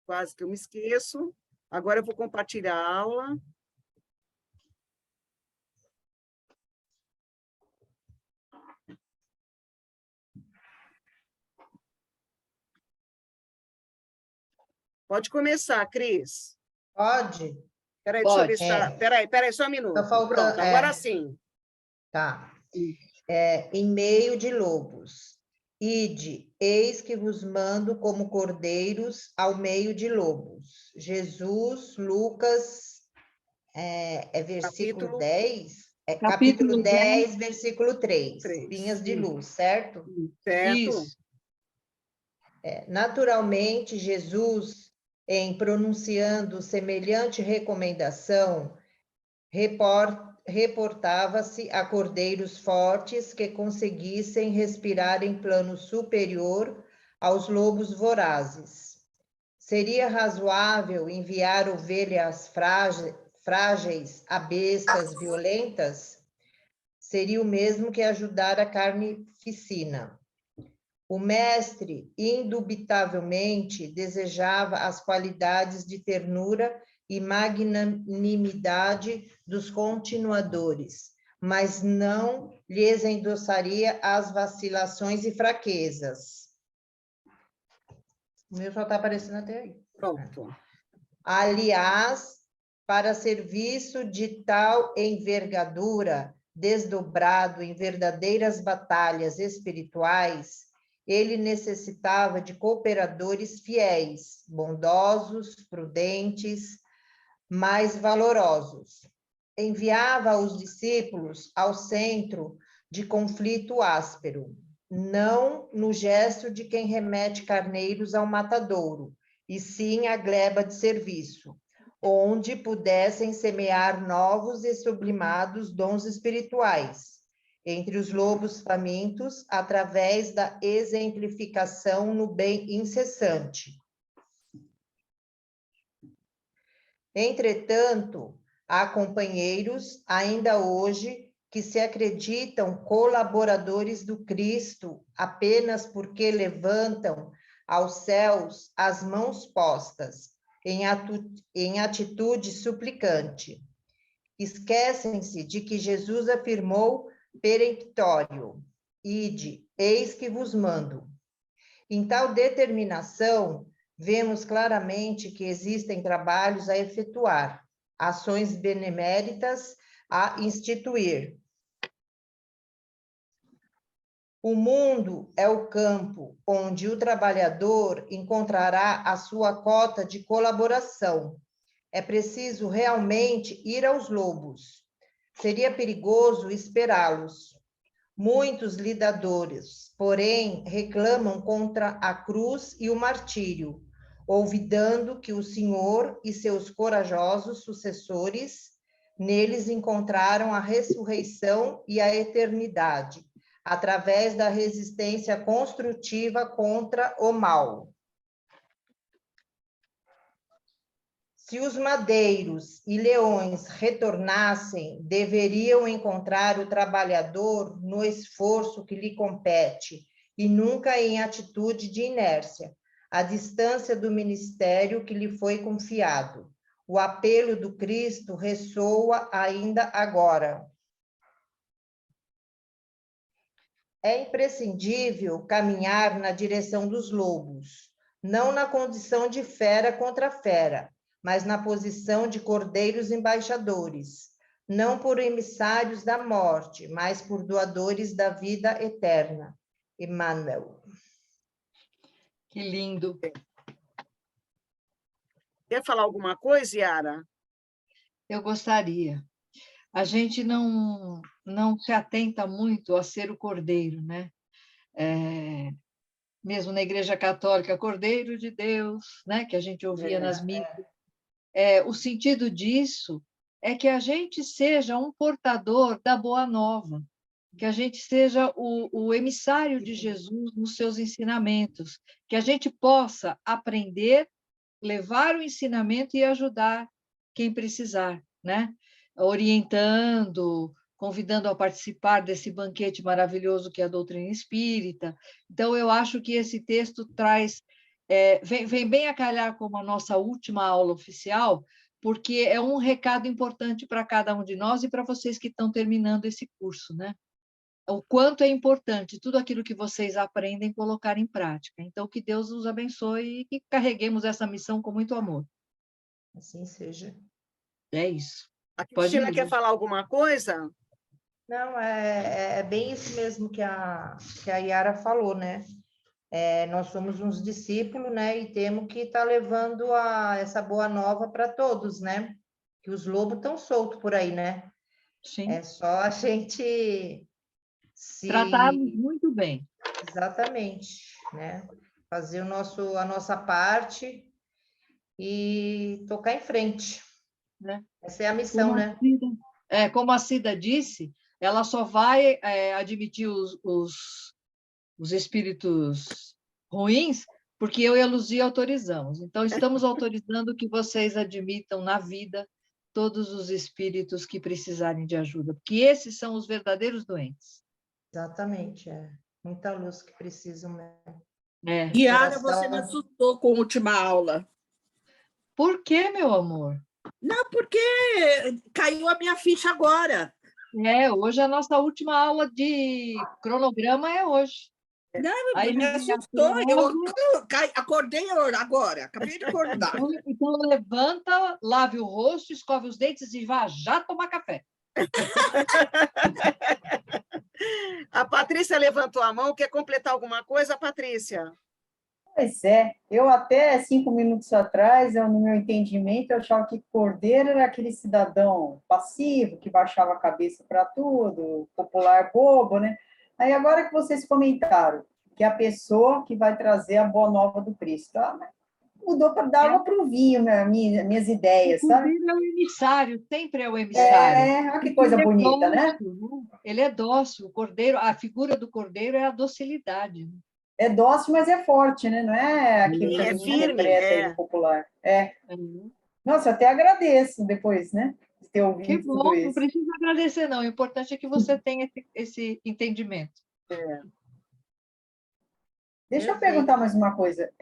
quase que eu me esqueço. Agora eu vou compartilhar a aula. Pode começar, Cris. Pode? Peraí, deixa eu ver Pode. se tá... Peraí, só um minuto. Tá faltando... Pronto, agora sim. Tá. Em meio de lobos. Ide, eis que vos mando como cordeiros ao meio de lobos. Jesus, Lucas, versículo Capítulo... 10? Capítulo 10, versículo 3. 3. Espinhas de luz, certo? Certo. Isso. Naturalmente, Jesus, em pronunciando semelhante recomendação, reportava-se a cordeiros fortes que conseguissem respirar em plano superior aos lobos vorazes. Seria razoável enviar ovelhas frágeis a bestas violentas? Seria o mesmo que ajudar a carnificina. O mestre, indubitavelmente, desejava as qualidades de ternura e magnanimidade dos continuadores, mas não lhes endossaria as vacilações e fraquezas. O meu só está aparecendo até aí. Pronto. Aliás, para serviço de tal envergadura, desdobrado em verdadeiras batalhas espirituais, ele necessitava de cooperadores fiéis, bondosos, prudentes, mais valorosos. Enviava os discípulos ao centro de conflito áspero, não no gesto de quem remete carneiros ao matadouro, e sim à gleba de serviço, onde pudessem semear novos e sublimados dons espirituais, entre os lobos famintos, através da exemplificação no bem incessante. Entretanto, há companheiros, ainda hoje, que se acreditam colaboradores do Cristo apenas porque levantam aos céus as mãos postas, em atitude suplicante. Esquecem-se de que Jesus afirmou peremptório, ide, eis que vos mando. Em tal determinação, vemos claramente que existem trabalhos a efetuar, ações beneméritas a instituir. O mundo é o campo onde o trabalhador encontrará a sua cota de colaboração. É preciso realmente ir aos lobos. Seria perigoso esperá-los. Muitos lidadores, porém, reclamam contra a cruz e o martírio, olvidando que o Senhor e seus corajosos sucessores neles encontraram a ressurreição e a eternidade, através da resistência construtiva contra o mal. Se os madeiros e leões retornassem, deveriam encontrar o trabalhador no esforço que lhe compete e nunca em atitude de inércia, à distância do ministério que lhe foi confiado. O apelo do Cristo ressoa ainda agora. É imprescindível caminhar na direção dos lobos, não na condição de fera contra fera, mas na posição de cordeiros embaixadores, não por emissários da morte, mas por doadores da vida eterna. Emmanuel. Que lindo. Quer falar alguma coisa, Yara? Eu gostaria. A gente não se atenta muito a ser o cordeiro, né? Mesmo na Igreja Católica, Cordeiro de Deus, né? Que a gente ouvia nas missas. O sentido disso é que a gente seja um portador da boa nova, que a gente seja o emissário de Jesus nos seus ensinamentos, que a gente possa aprender, levar o ensinamento e ajudar quem precisar, né? Orientando, convidando a participar desse banquete maravilhoso que é a doutrina espírita. Então, eu acho que esse texto traz vem bem a calhar como a nossa última aula oficial, porque é um recado importante para cada um de nós e para vocês que estão terminando esse curso, né? O quanto é importante tudo aquilo que vocês aprendem colocar em prática. Então, que Deus os abençoe e que carreguemos essa missão com muito amor. Assim seja. É isso. A Pode Cristina ir, quer Ju. falar alguma coisa? Não, é bem isso mesmo que a Yara falou, né? Nós somos uns discípulos, né? E temos que estar levando essa boa nova para todos, né? Que os lobos estão soltos por aí, né? Sim. É só a gente Tratá-los muito bem. Exatamente, né? Fazer a nossa parte e tocar em frente. Né? Essa é a missão, né? Como a Cida disse, ela só vai admitir os espíritos ruins porque eu e a Luzia autorizamos. Então, estamos autorizando que vocês admitam na vida todos os espíritos que precisarem de ajuda, porque esses são os verdadeiros doentes. Exatamente, muita luz que precisam, né? Yara, você me assustou com a última aula. Por quê, meu amor? Não, porque caiu a minha ficha agora. Hoje a nossa última aula de cronograma é hoje. Não, Aí me assustou. Eu acordei agora, acabei de acordar. Então, levanta, lave o rosto, escove os dentes e vá já tomar café. A Patrícia levantou a mão. Quer completar alguma coisa, Patrícia? Pois é, eu até 5 minutos atrás, no meu entendimento, eu achava que cordeiro era aquele cidadão passivo, que baixava a cabeça para tudo, popular bobo, né? Aí agora que vocês comentaram que a pessoa que vai trazer a boa nova do Cristo, mudou para dar água para o vinho, minhas ideias, sabe? O é o emissário, sempre é o emissário. Olha que coisa bonita, né? Ele é dócil, o cordeiro, a figura do cordeiro é a docilidade. É dócil, mas é forte, né? Não é aquilo que a gente interpreta aí no popular. Nossa, eu até agradeço depois, né? De ter ouvido que bom, tudo isso. Não precisa agradecer, não. O importante é que você tenha esse entendimento. Deixa eu perguntar mais uma coisa.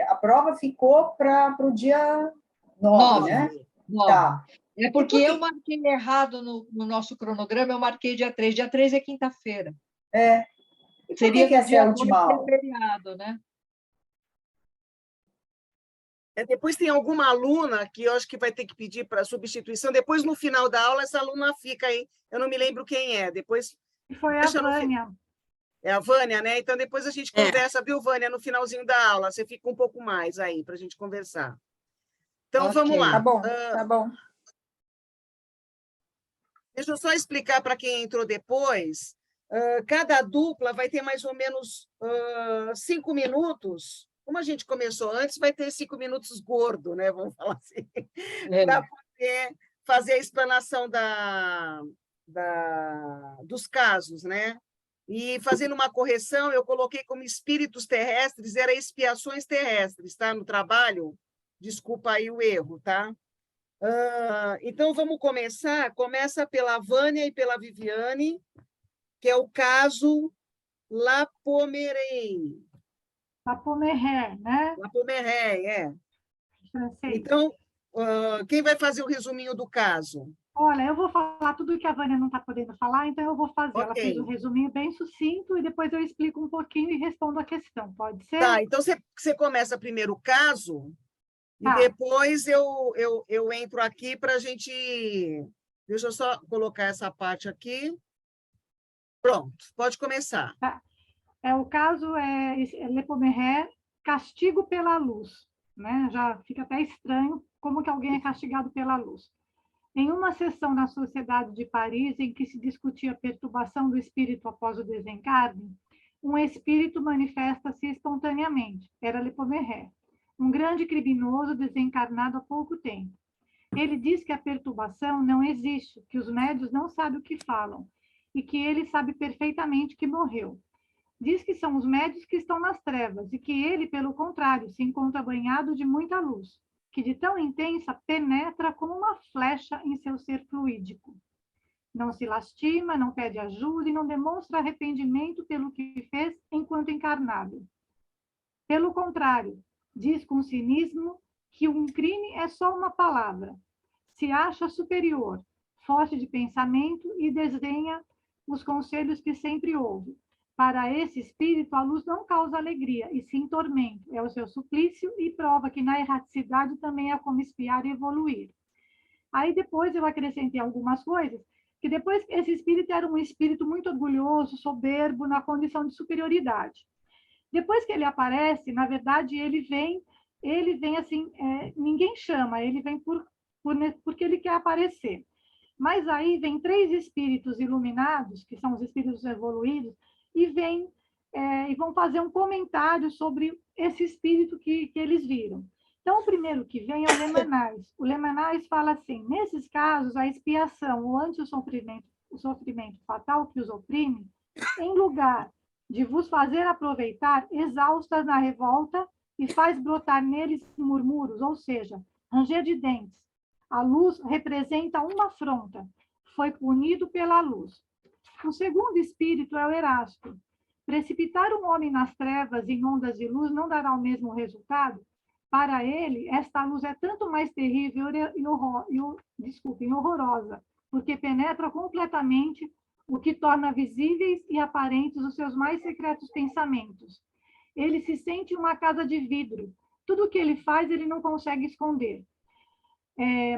A prova ficou para o dia 9, né? 9. Tá. É porque eu marquei errado no nosso cronograma, eu marquei dia 3. Dia 3 é quinta-feira. E por Seria que essa é a última aula? Feriado, né? Depois tem alguma aluna que eu acho que vai ter que pedir para substituição. Depois, no final da aula, essa aluna fica aí. Eu não me lembro quem é. Depois. Foi a Vânia. É a Vânia, né? Então, depois a gente conversa, viu, Vânia, no finalzinho da aula. Você fica um pouco mais aí para a gente conversar. Então, vamos lá. Tá bom, tá bom. Deixa eu só explicar para quem entrou depois. Cada dupla vai ter mais ou menos 5 minutos. Como a gente começou antes, vai ter 5 minutos gordo, né? Vamos falar assim, para poder fazer a explanação dos casos, né? E fazendo uma correção, eu coloquei como espíritos terrestres, era expiações terrestres, tá? No trabalho, desculpa aí o erro, tá? Então, vamos começar. Começa pela Vânia e pela Viviane, que é o caso Lapomeré. Lapomeré, né? Lapomeré, Francês. Então, quem vai fazer o resuminho do caso? Olha, eu vou falar tudo o que a Vânia não está podendo falar, então eu vou fazer. Okay. Ela fez um resuminho bem sucinto e depois eu explico um pouquinho e respondo a questão, pode ser? Tá, então você começa primeiro o caso e depois eu entro aqui para a gente... Deixa eu só colocar essa parte aqui. Pronto, pode começar. Tá. O caso é Lapomeré, castigo pela luz, né? Já fica até estranho como que alguém é castigado pela luz. Em uma sessão na Sociedade de Paris, em que se discutia a perturbação do espírito após o desencarne, um espírito manifesta-se espontaneamente. Era Lapomeré, um grande criminoso desencarnado há pouco tempo. Ele diz que a perturbação não existe, que os médios não sabem o que falam, e que ele sabe perfeitamente que morreu. Diz que são os médios que estão nas trevas, e que ele, pelo contrário, se encontra banhado de muita luz, que de tão intensa penetra como uma flecha em seu ser fluídico. Não se lastima, não pede ajuda e não demonstra arrependimento pelo que fez enquanto encarnado. Pelo contrário, diz com cinismo que um crime é só uma palavra. Se acha superior, forte de pensamento e desdenha os conselhos que sempre ouve. Para esse espírito, a luz não causa alegria, e sim tormento. É o seu suplício e prova que na erraticidade também há como espiar e evoluir. Aí depois eu acrescentei algumas coisas, que depois esse espírito era um espírito muito orgulhoso, soberbo, na condição de superioridade. Depois que ele aparece, na verdade, ele vem assim, ninguém chama, ele vem porque ele quer aparecer. Mas aí vem 3 espíritos iluminados, que são os espíritos evoluídos, e vão fazer um comentário sobre esse espírito que eles viram. Então, o primeiro que vem é o Lemanais. O Lemanais fala assim: nesses casos, a expiação, ou antes o sofrimento fatal que os oprime, em lugar de vos fazer aproveitar, exaustas na revolta, e faz brotar neles murmúrios, ou seja, ranger de dentes. A luz representa uma afronta, foi punido pela luz. O segundo espírito é o Erasto. Precipitar um homem nas trevas em ondas de luz não dará o mesmo resultado? Para ele, esta luz é tanto mais terrível e horrorosa, porque penetra completamente o que torna visíveis e aparentes os seus mais secretos pensamentos. Ele se sente uma casa de vidro. Tudo o que ele faz, ele não consegue esconder.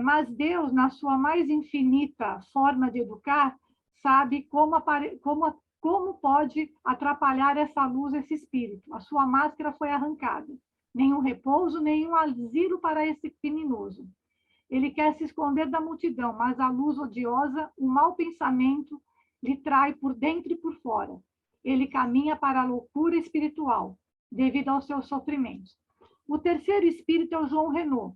Mas Deus, na sua mais infinita forma de educar, sabe como pode atrapalhar essa luz, esse espírito. A sua máscara foi arrancada. Nenhum repouso, nenhum asilo para esse criminoso. Ele quer se esconder da multidão, mas a luz odiosa, o mau pensamento, lhe trai por dentro e por fora. Ele caminha para a loucura espiritual, devido aos seus sofrimentos. O terceiro espírito é o João Renaud,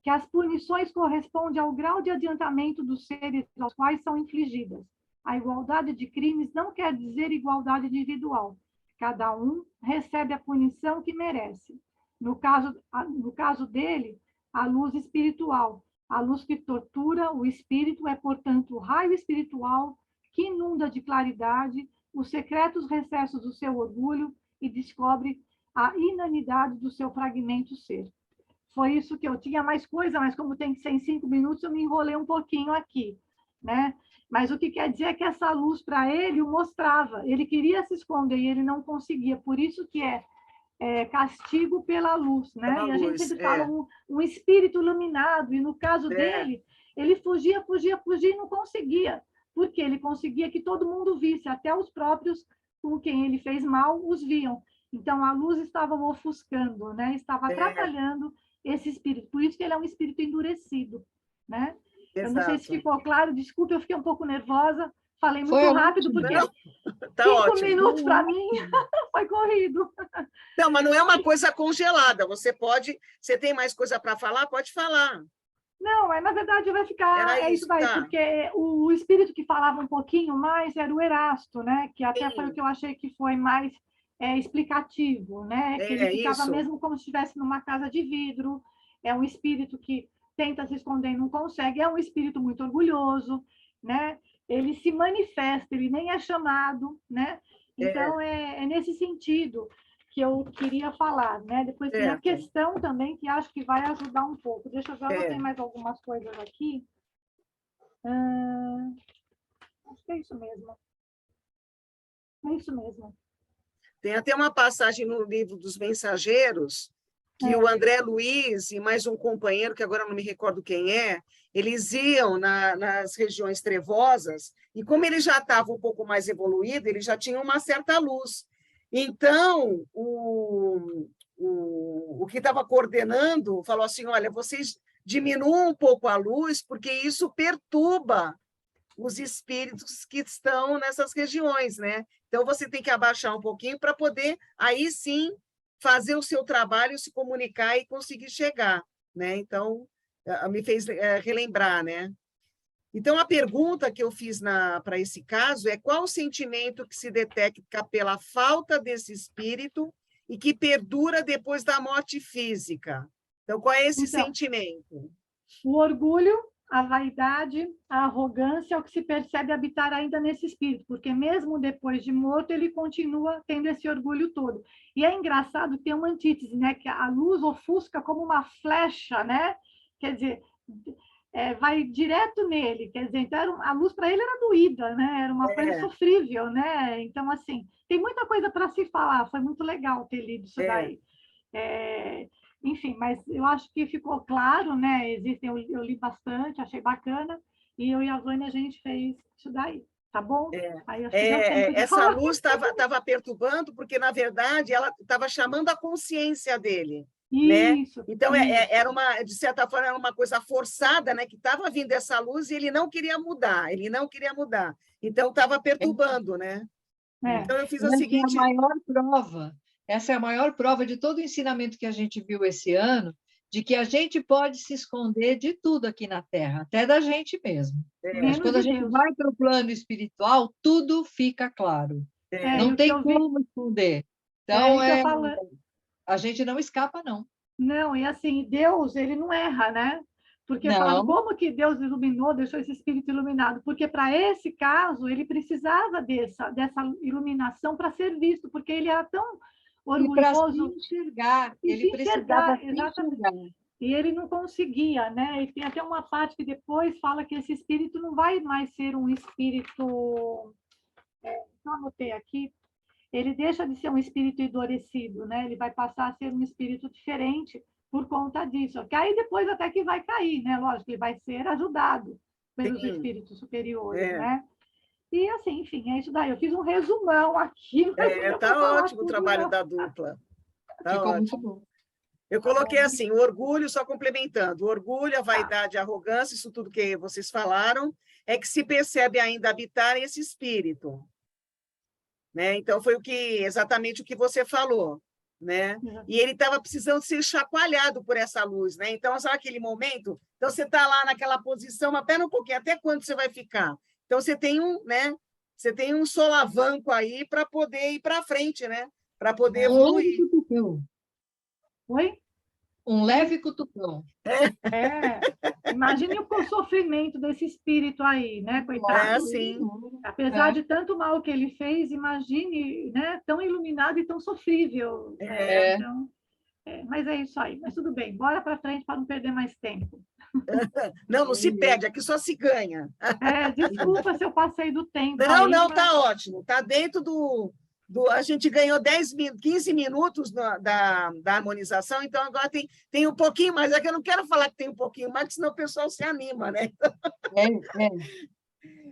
que as punições correspondem ao grau de adiantamento dos seres aos quais são infligidas. A igualdade de crimes não quer dizer igualdade individual. Cada um recebe a punição que merece. No caso dele, a luz espiritual. A luz que tortura o espírito é, portanto, o raio espiritual que inunda de claridade os secretos recessos do seu orgulho e descobre a inanidade do seu fragmento ser. Foi isso que eu tinha mais coisa, mas como tem que ser em 5 minutos, eu me enrolei um pouquinho aqui, né? Mas o que quer dizer é que essa luz para ele o mostrava. Ele queria se esconder e ele não conseguia. Por isso que é castigo pela luz, né? E a gente sempre fala um espírito iluminado, e no caso dele, ele fugia e não conseguia, porque ele conseguia que todo mundo visse, até os próprios com quem ele fez mal os viam. Então, a luz estava o ofuscando, né? Estava atrapalhando esse espírito, por isso que ele é um espírito endurecido, né? Exato. Eu não sei se ficou claro, desculpe, eu fiquei um pouco nervosa, falei muito rápido, porque 5 minutos para mim foi corrido. Não, mas não é uma coisa congelada. Você tem mais coisa para falar? Pode falar. Não, na verdade vai ficar isso daí, porque o espírito que falava um pouquinho mais era o Erasto, né? Que até foi o que eu achei que foi mais explicativo, né? Que ele ficava mesmo como se estivesse numa casa de vidro. É um espírito que tenta se esconder e não consegue. É um espírito muito orgulhoso, né? Ele se manifesta, ele nem é chamado, né? Então, é nesse sentido que eu queria falar, né? Depois tem a questão também, que acho que vai ajudar um pouco. Deixa eu ver, eu tenho mais algumas coisas aqui. Acho que é isso mesmo. É isso mesmo. Tem até uma passagem no livro dos Mensageiros, que o André Luiz e mais um companheiro, que agora não me recordo quem é, eles iam nas regiões trevosas, e como ele já estava um pouco mais evoluído, ele já tinha uma certa luz. Então, o que estava coordenando falou assim, olha, vocês diminuam um pouco a luz, porque isso perturba os espíritos que estão nessas regiões, né? Então, você tem que abaixar um pouquinho para poder, aí sim, fazer o seu trabalho, se comunicar e conseguir chegar, né? Então, me fez relembrar, né? Então, a pergunta que eu fiz para esse caso é qual o sentimento que se detecta pela falta desse espírito e que perdura depois da morte física? Então, qual é esse sentimento? O orgulho a vaidade, a arrogância é o que se percebe habitar ainda nesse espírito, porque mesmo depois de morto, ele continua tendo esse orgulho todo. E é engraçado que tem uma antítese, né? Que a luz ofusca como uma flecha, né? Quer dizer, vai direto nele, quer dizer, então a luz para ele era doída, né? Era uma coisa sofrível, né? Então, assim, tem muita coisa para se falar, foi muito legal ter lido isso daí. Enfim, mas eu acho que ficou claro, né? Eu li bastante, achei bacana, e eu e a Vânia, a gente fez isso daí, tá bom? Aí acho que deu tempo de Essa falar. luz estava perturbando, porque, na verdade, ela estava chamando a consciência dele. Né? Isso. Então, isso. era uma, de certa forma, era uma coisa forçada, né? Que estava vindo essa luz e ele não queria mudar, Então, estava perturbando, né? Então, eu fiz a seguinte... Essa é a maior prova de todo o ensinamento que a gente viu esse ano, de que a gente pode se esconder de tudo aqui na Terra, até da gente mesmo. Mas quando a gente vai para o plano espiritual, tudo fica claro. Não tem como esconder. Então, a gente não escapa, não. Não, e assim, Deus, ele não erra, né? Porque falaram, como que Deus iluminou, deixou esse espírito iluminado? Porque para esse caso, ele precisava dessa iluminação para ser visto, porque ele era tão orgulhoso. E enxergar, ele precisava se enxergar. E ele não conseguia, né? E tem até uma parte que depois fala que esse espírito não vai mais ser um espírito... eu anotei aqui, ele deixa de ser um espírito endurecido, né? Ele vai passar a ser um espírito diferente por conta disso. Que aí depois até que vai cair, né? Lógico, ele vai ser ajudado pelos espíritos superiores, né? E assim, enfim, é isso daí. Eu fiz um resumão aqui. Tá ótimo o trabalho da dupla. Ficou muito bom. Eu coloquei assim, o orgulho, só complementando, o orgulho, a vaidade, a arrogância, isso tudo que vocês falaram, é que se percebe ainda habitar esse espírito. Né? Então, foi exatamente o que você falou. Né? E ele estava precisando ser chacoalhado por essa luz. Né? Então, sabe aquele momento? Então, você está lá naquela posição, mas pera um pouquinho, até quando você vai ficar? Então, você tem um solavanco aí para poder ir para frente, né? Para poder evoluir. Oi? Um leve cutucão. Imagine o sofrimento desse espírito aí, né, coitado? Sim. Apesar de tanto mal que ele fez, imagine, né, tão iluminado e tão sofrível. Então, mas é isso aí. Mas tudo bem, bora para frente para não perder mais tempo. Não se perde, aqui só se ganha. Desculpa se eu passei do tempo. Não, tá ótimo. Tá dentro do... A gente ganhou 15 minutos da harmonização, então agora tem um pouquinho mais. É que eu não quero falar que tem um pouquinho mais, senão o pessoal se anima, né?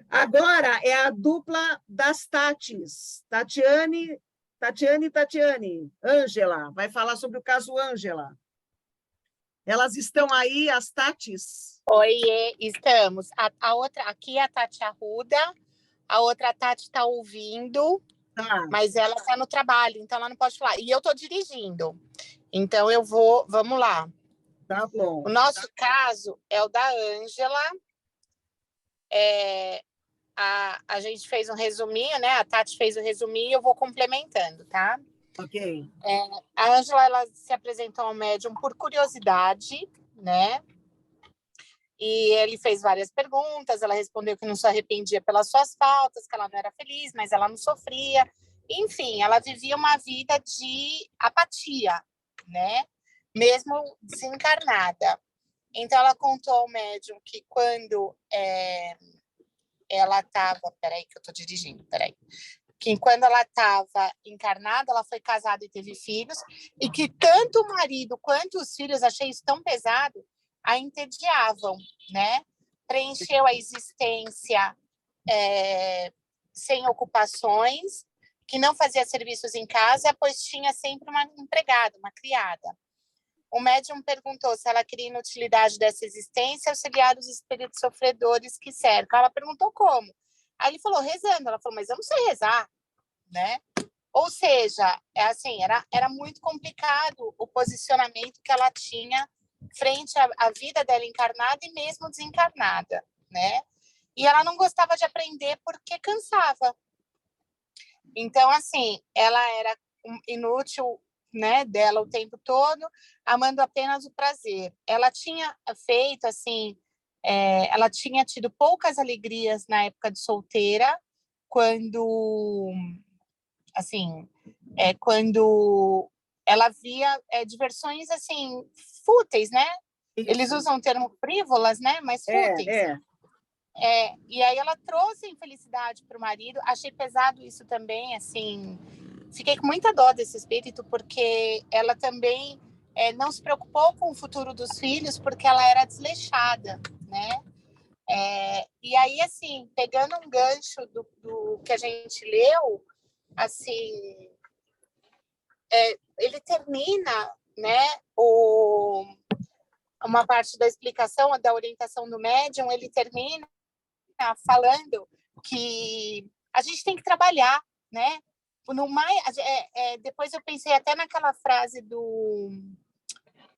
Agora é a dupla das Tatis. Tatiane, Ângela, vai falar sobre o caso Ângela. Elas estão aí, as Tatis? Oi, estamos. A outra, aqui é a Tati Arruda, a outra Tati está ouvindo. Mas ela está no trabalho, então ela não pode falar. E eu estou dirigindo, então vamos lá. Tá bom. O nosso caso é o da Ângela. A gente fez um resuminho, né? A Tati fez o resuminho e eu vou complementando, tá? Ok. A Ângela, ela se apresentou ao médium por curiosidade, né? E ele fez várias perguntas, ela respondeu que não se arrependia pelas suas faltas, que ela não era feliz, mas ela não sofria. Enfim, ela vivia uma vida de apatia, né? Mesmo desencarnada. Então, ela contou ao médium que quando ela estava... Peraí que eu estou dirigindo, que quando ela estava encarnada, ela foi casada e teve filhos, e que tanto o marido quanto os filhos, achei isso tão pesado, a entediavam, né? Preencheu a existência sem ocupações, que não fazia serviços em casa, pois tinha sempre uma empregada, uma criada. O médium perguntou se ela queria inutilidade dessa existência, auxiliar os espíritos sofredores que cercam. Ela perguntou como. Aí ele falou, rezando. Ela falou, mas eu não sei rezar, né? Ou seja, era muito complicado o posicionamento que ela tinha frente à vida dela encarnada e mesmo desencarnada, né? E ela não gostava de aprender porque cansava. Então, assim, ela era inútil, né, dela o tempo todo, amando apenas o prazer. Ela tinha feito, assim, ela tinha tido poucas alegrias na época de solteira, quando ela via diversões assim fúteis, né? Eles usam o termo frívolas, né? Mas fúteis. E aí ela trouxe infelicidade para o marido. Achei pesado isso também, assim. Fiquei com muita dó desse espírito, porque ela também não se preocupou com o futuro dos filhos, porque ela era desleixada, né? E aí, assim, pegando um gancho do que a gente leu, assim, ele termina, né, uma parte da explicação, da orientação do médium, ele termina falando que a gente tem que trabalhar, né? Depois eu pensei até naquela frase do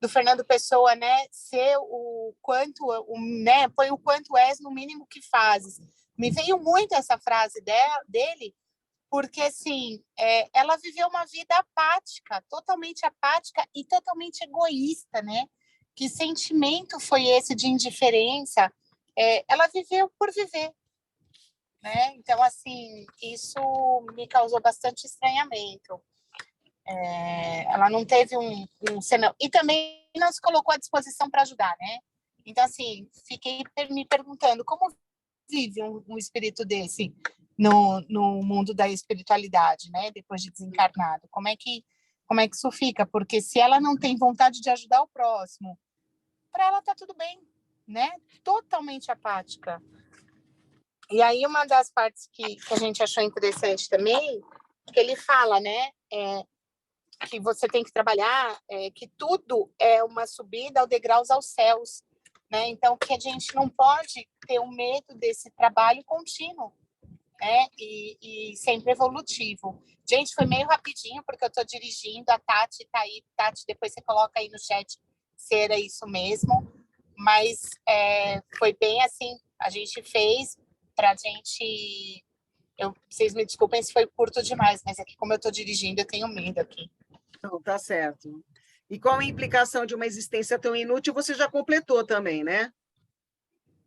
Fernando Pessoa, né? Ser o quanto, né? Põe o quanto és no mínimo que fazes. Me veio muito essa frase dele, porque assim, ela viveu uma vida apática e totalmente egoísta, né? Que sentimento foi esse de indiferença? Ela viveu por viver, né? Então, assim, isso me causou bastante estranhamento. Ela não teve um senão, e também não se colocou à disposição para ajudar, né? Então, assim, fiquei me perguntando como vive um espírito desse no mundo da espiritualidade, né? Depois de desencarnado, como é que isso fica? Porque se ela não tem vontade de ajudar o próximo, para ela tá tudo bem, né? Totalmente apática. E aí uma das partes que a gente achou interessante também, que ele fala, né? Que você tem que trabalhar, que tudo é uma subida ao degraus aos céus, né? Então, que a gente não pode ter um medo desse trabalho contínuo, né? E sempre evolutivo. Gente, foi meio rapidinho, porque eu estou dirigindo, a Tati está aí. Tati, depois você coloca aí no chat se era isso mesmo. Mas foi bem assim, a gente fez para a gente... vocês me desculpem se foi curto demais, mas aqui, como eu estou dirigindo, eu tenho medo aqui. Não, tá certo. E qual a implicação de uma existência tão inútil, você já completou também, né?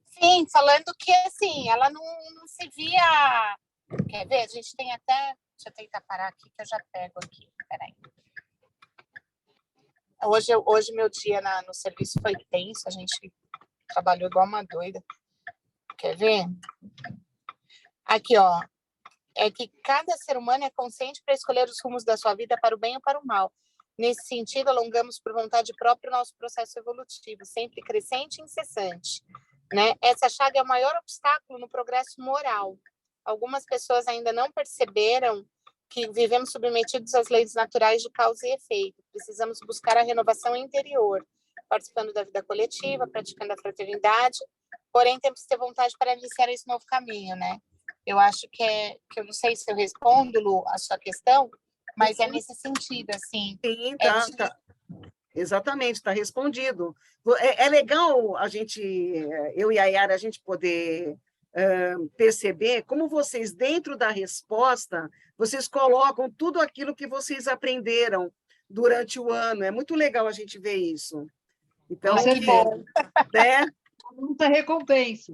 Sim, falando que, assim, ela não se via... Quer ver? A gente tem até... Deixa eu tentar parar aqui, que eu já pego aqui. Peraí. Hoje meu dia no serviço foi tenso, a gente trabalhou igual uma doida. Quer ver? Aqui, ó. É que cada ser humano é consciente para escolher os rumos da sua vida para o bem ou para o mal. Nesse sentido, alongamos por vontade própria o nosso processo evolutivo, sempre crescente e incessante, né? Essa chaga é o maior obstáculo no progresso moral. Algumas pessoas ainda não perceberam que vivemos submetidos às leis naturais de causa e efeito. Precisamos buscar a renovação interior, participando da vida coletiva, praticando a fraternidade, porém temos que ter vontade para iniciar esse novo caminho, né? Eu acho que eu não sei se eu respondo, Lu, a sua questão, mas é nesse sentido, assim. Sim, tá. Exatamente, está respondido. É legal a gente, eu e a Yara, a gente poder perceber como vocês, dentro da resposta, vocês colocam tudo aquilo que vocês aprenderam durante o ano. É muito legal a gente ver isso. Então, né? Muita recompensa.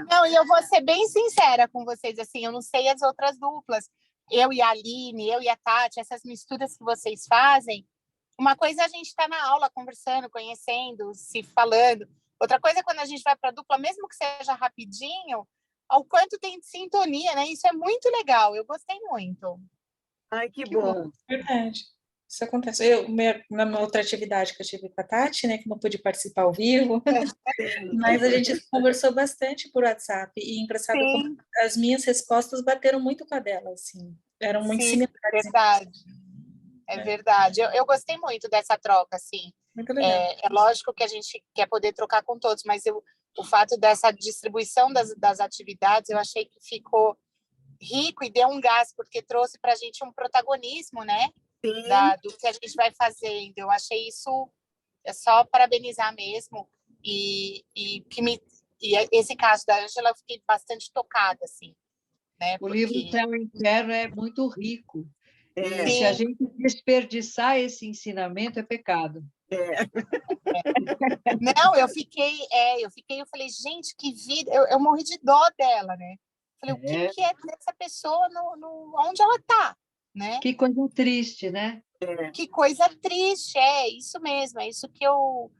Não, e eu vou ser bem sincera com vocês, assim, eu não sei as outras duplas. Eu e a Aline, eu e a Tati, essas misturas que vocês fazem, uma coisa é a gente estar na aula conversando, conhecendo, se falando. Outra coisa é quando a gente vai para a dupla, mesmo que seja rapidinho, ao quanto tem de sintonia, né? Isso é muito legal, eu gostei muito. Ai, que bom. Verdade. Isso acontece. Na minha outra atividade que eu tive com a Tati, né, que não pude participar ao vivo, mas a gente conversou bastante por WhatsApp e engraçado como as minhas respostas bateram muito com a dela, assim, eram muito similares. Verdade. Verdade. Eu gostei muito dessa troca, assim. Muito legal. É lógico que a gente quer poder trocar com todos, mas o fato dessa distribuição das atividades, eu achei que ficou rico e deu um gás, porque trouxe para a gente um protagonismo, né? Do que a gente vai fazendo. Eu achei isso, só parabenizar mesmo. E esse caso da Ângela, eu fiquei bastante tocada, assim. Né? O livro Céu e Inferno é muito rico. E se a gente desperdiçar esse ensinamento, é pecado. Não, eu falei, gente, que vida, eu morri de dó dela, né? Falei, o que é dessa pessoa, onde ela está, né? Que coisa triste, né? Que coisa triste, é isso mesmo, é isso que eu...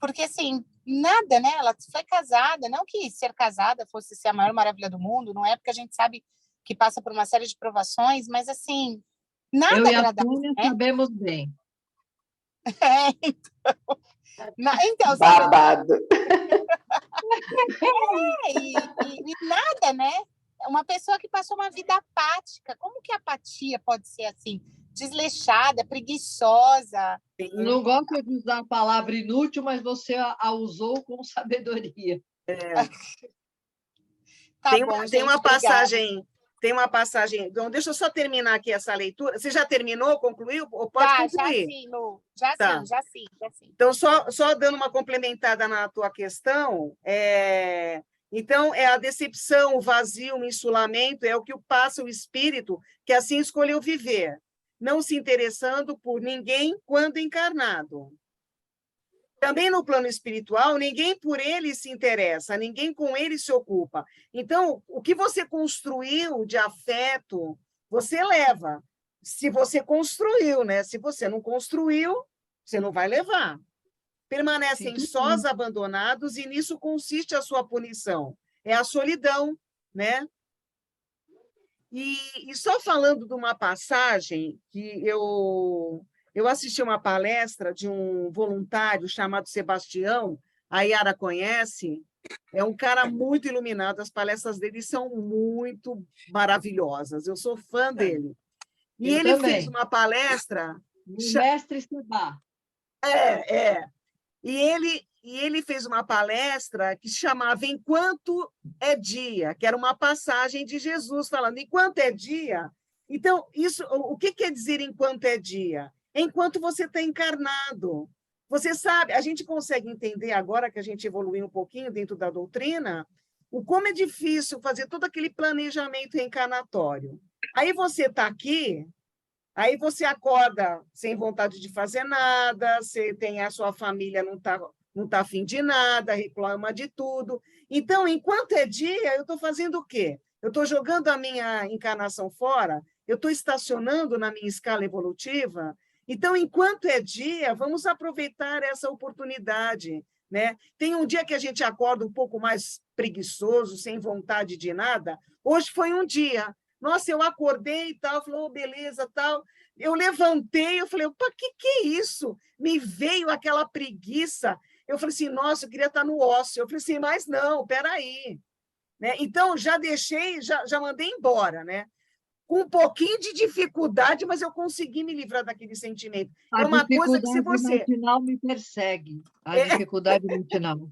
Porque, assim, nada, né? Ela foi casada, não que ser casada fosse ser a maior maravilha do mundo, não é, porque a gente sabe que passa por uma série de provações, mas, assim, nada Eu e a agradável, Tônia né? sabemos bem. Então, Babado. e nada, né? Uma pessoa que passou uma vida apática. Como que a apatia pode ser assim? Desleixada, preguiçosa. Eu não gosto de usar a palavra inútil, mas você a usou com sabedoria. Tá Tem bom, uma gente, passagem, tem uma passagem. Então, deixa eu só terminar aqui essa leitura. Você já terminou, concluiu? Ou pode concluir? Já sim, Lu. Já Tá. sim. Então, só dando uma complementada na tua questão, então, é a decepção, o vazio, o insulamento, é o que passa o espírito que assim escolheu viver, não se interessando por ninguém quando encarnado. Também no plano espiritual, ninguém por ele se interessa, ninguém com ele se ocupa. Então, o que você construiu de afeto, você leva. Se você construiu, né? Se você não construiu, você não vai levar. Permanecem sós, abandonados, e nisso consiste a sua punição. É a solidão, né? E só falando de uma passagem que eu assisti uma palestra de um voluntário chamado Sebastião, a Yara conhece, é um cara muito iluminado, as palestras dele são muito maravilhosas, eu sou fã dele. E ele fez uma palestra... O mestre Seba. E ele fez uma palestra que chamava Enquanto é Dia, que era uma passagem de Jesus falando, enquanto é dia. Então, o que quer dizer enquanto é dia? Enquanto você está encarnado. Você sabe, a gente consegue entender agora que a gente evoluiu um pouquinho dentro da doutrina, o como é difícil fazer todo aquele planejamento reencarnatório. Aí você está aqui, aí você acorda sem vontade de fazer nada, você tem a sua família, não está afim de nada, reclama de tudo. Então, enquanto é dia, eu estou fazendo o quê? Eu estou jogando a minha encarnação fora? Eu estou estacionando na minha escala evolutiva? Então, enquanto é dia, vamos aproveitar essa oportunidade, né? Tem um dia que a gente acorda um pouco mais preguiçoso, sem vontade de nada. Hoje foi um dia. Nossa, eu acordei e tal, falei, oh, beleza, tal. Eu levantei, eu falei, opa, que é isso? Me veio aquela preguiça. Eu falei assim, nossa, eu queria estar no ócio. Eu falei assim, mas não, peraí. Né? Então, já deixei, já mandei embora, né? Com um pouquinho de dificuldade, mas eu consegui me livrar daquele sentimento. A é uma coisa que se você... matinal me persegue. A dificuldade matinal.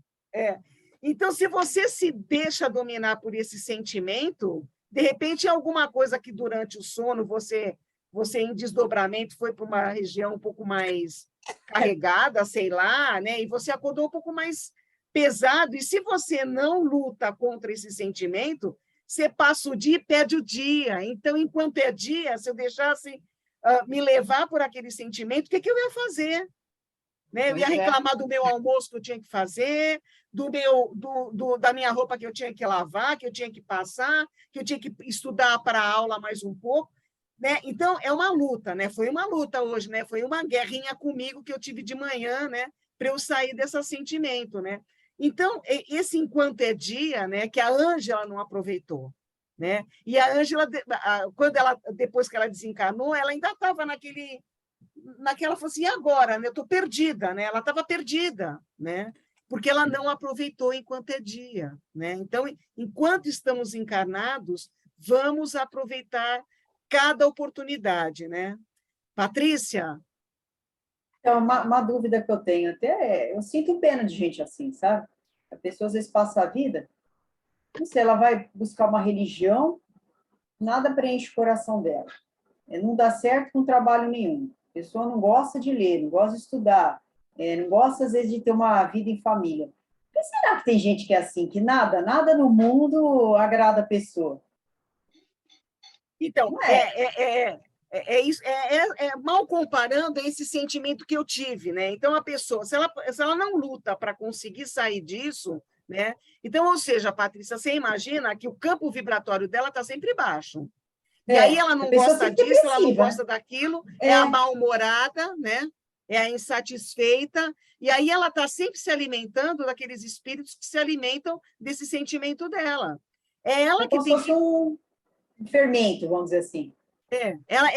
Então, se você se deixa dominar por esse sentimento, de repente, é alguma coisa que durante o sono você em desdobramento foi para uma região um pouco mais carregada, sei lá, né? E você acordou um pouco mais pesado. E se você não luta contra esse sentimento, você passa o dia e perde o dia. Então, enquanto é dia, se eu deixasse me levar por aquele sentimento, o que eu ia fazer? Né? Eu ia reclamar do meu almoço que eu tinha que fazer, da minha roupa que eu tinha que lavar, que eu tinha que passar, que eu tinha que estudar para a aula mais um pouco. Né? Então, é uma luta, né? Foi uma luta hoje, né? Foi uma guerrinha comigo que eu tive de manhã, né? Para eu sair desse sentimento, né? Então, esse enquanto é dia, né? Que a Ângela não aproveitou, né? E a Ângela, depois que ela desencarnou, ela ainda estava naquela, falou assim, e agora? Né? Eu estou perdida, né? Ela estava perdida, né? Porque ela não aproveitou enquanto é dia, né? Então, enquanto estamos encarnados, vamos aproveitar cada oportunidade, né? Patrícia? Então, uma dúvida que eu tenho, até eu sinto pena de gente assim, sabe? A pessoa às vezes passa a vida, não sei, ela vai buscar uma religião, nada preenche o coração dela. Não dá certo com trabalho nenhum. A pessoa não gosta de ler, não gosta de estudar, não gosta, às vezes, de ter uma vida em família. Por que será que tem gente que é assim, que nada no mundo agrada a pessoa? Então, mal comparando esse sentimento que eu tive, né? Então, a pessoa, se ela não luta para conseguir sair disso, né? Então, ou seja, Patrícia, você imagina que o campo vibratório dela está sempre baixo. E aí ela não gosta disso, ela não gosta daquilo, é a mal-humorada, né? É a insatisfeita, e aí ela está sempre se alimentando daqueles espíritos que se alimentam desse sentimento dela. É ela que tem que... um fermento, vamos dizer assim. É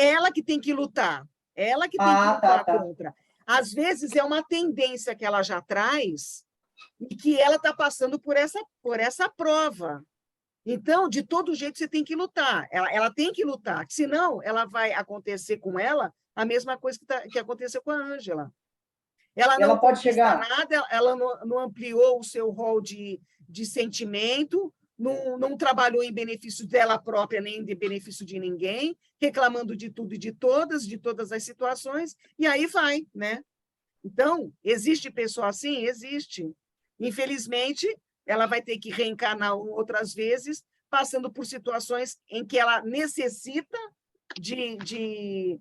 ela que tem que lutar. É ela que tem que lutar contra. Às vezes é uma tendência que ela já traz e que ela está passando por essa prova. Então, de todo jeito, você tem que lutar. Ela tem que lutar, senão ela vai acontecer com ela a mesma coisa que aconteceu com a Ângela. Ela não pode chegar nada, ela não ampliou o seu rol de sentimento, não trabalhou em benefício dela própria, nem de benefício de ninguém, reclamando de tudo e de todas as situações, e aí vai, né? Então, existe pessoa assim? Existe. Infelizmente, ela vai ter que reencarnar outras vezes, passando por situações em que ela necessita de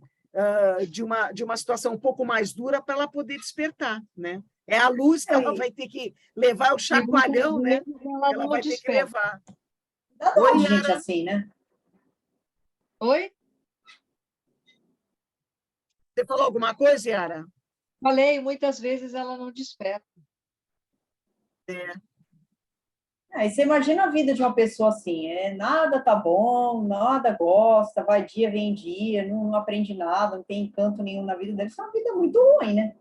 uma situação um pouco mais dura para ela poder despertar, né? É a luz que ela vai ter que levar, o chacoalhão, né? Ela vai ter que levar. Oi, gente, assim, né? Oi? Você falou alguma coisa, Yara? Falei, muitas vezes ela não desperta. E você imagina a vida de uma pessoa assim, nada tá bom, nada gosta, vai dia, vem dia, não aprende nada, não tem encanto nenhum na vida dele, isso é uma vida muito ruim, né?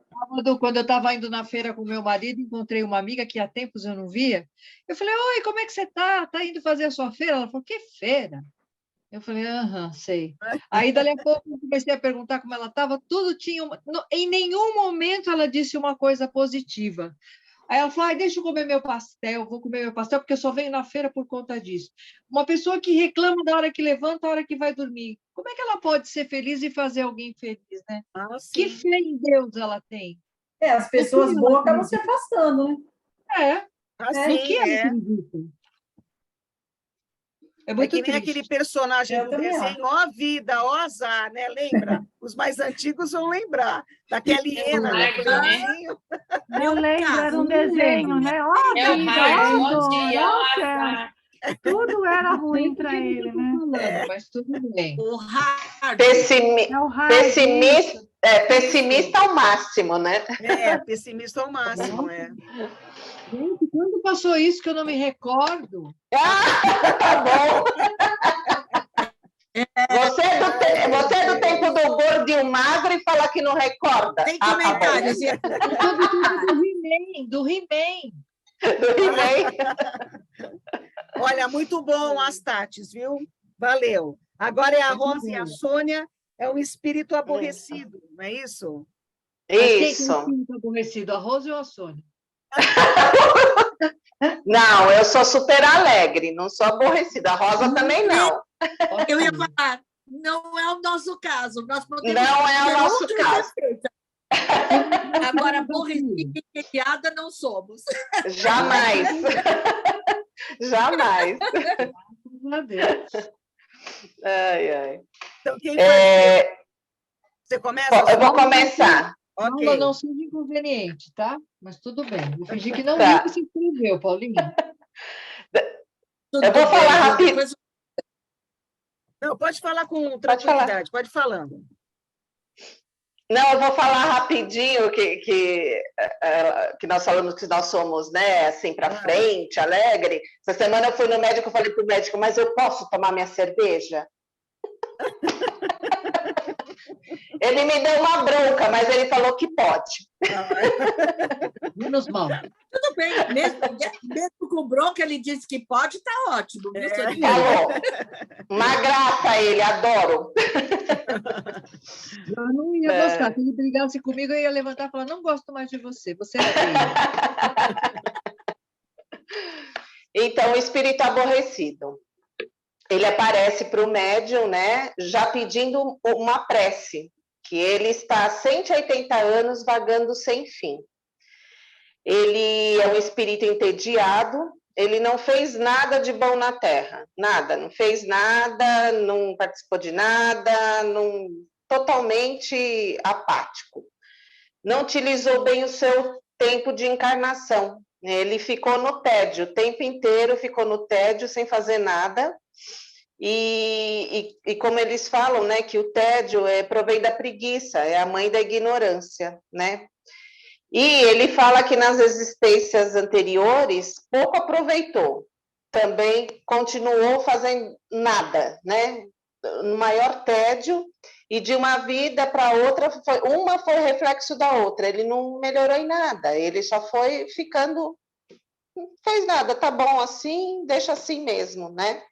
Quando eu estava indo na feira com meu marido, encontrei uma amiga que há tempos eu não via. Eu falei, oi, como é que você está? Está indo fazer a sua feira? Ela falou, que feira? Eu falei, sei. Aí, dali a pouco, eu comecei a perguntar como ela estava, tudo tinha... Em nenhum momento ela disse uma coisa positiva. Aí ela falou, deixa eu comer meu pastel, vou comer meu pastel, porque eu só venho na feira por conta disso. Uma pessoa que reclama da hora que levanta, da hora que vai dormir. Como é que ela pode ser feliz e fazer alguém feliz, né? Que fé em Deus ela tem? As pessoas boas acabam se afastando, né? Assim, que ela acredita? É muito que nem triste. aquele personagem do desenho, ó a vida, ó azar, né? Lembra? Os mais antigos vão lembrar. Daquela hiena, né? Eu lembro, era um desenho, né? Ó a vida, ó dor, ó céu. Tudo era ruim para ele, né? Mas tudo bem. O hard. Pessimista ao máximo, né? Pessimista ao máximo, Gente, quando passou isso que eu não me recordo? Tá bom. Você é do tempo do gordo e o magro e fala que não recorda. Tem comentários. Do He-Man. Olha, muito bom as Tatis, viu? Valeu. Agora é a Rosa e a Sônia, é um espírito aborrecido, não é isso? Isso. Quem é o espírito aborrecido, a Rosa ou a Sônia? Não, eu sou super alegre, não sou aborrecida. A Rosa também não. Eu ia falar, não é o nosso caso. Nós podemos não é o nosso caso. Agora, aborrecida e piada não somos. Jamais. Jamais. Meu Deus. Ai. Então, quem vai Você começa? Eu vou começar. Okay. Não seja inconveniente, tá? Mas tudo bem. Vou fingir que não vi que se inscreveu, Paulinho. Eu vou falar rápido. Não, pode falar com tranquilidade, pode falando. Não, eu vou falar rapidinho que nós falamos que nós somos, né, assim, para frente, alegre. Essa semana eu fui no médico, eu falei para o médico, mas eu posso tomar minha cerveja? Ele me deu uma bronca, mas ele falou que pode. Menos mal. Tudo bem, mesmo com bronca, ele disse que pode, tá ótimo. Falou. Uma graça ele, adoro. Eu não ia gostar. Se ele brigasse comigo, eu ia levantar e falar, não gosto mais de você, você é feio. Então, o espírito aborrecido. Ele aparece para o médium, né, já pedindo uma prece, que ele está há 180 anos vagando sem fim. Ele é um espírito entediado, ele não fez nada de bom na Terra, nada, não fez nada, não participou de nada, não, totalmente apático. Não utilizou bem o seu tempo de encarnação. Ele ficou no tédio, o tempo inteiro ficou no tédio, sem fazer nada. E como eles falam, né, que o tédio provém da preguiça, é a mãe da ignorância, né? E ele fala que nas existências anteriores pouco aproveitou, também continuou fazendo nada, né? No maior tédio, e de uma vida para outra, uma foi reflexo da outra, ele não melhorou em nada, ele só foi ficando, não fez nada, tá bom assim, deixa assim mesmo, né?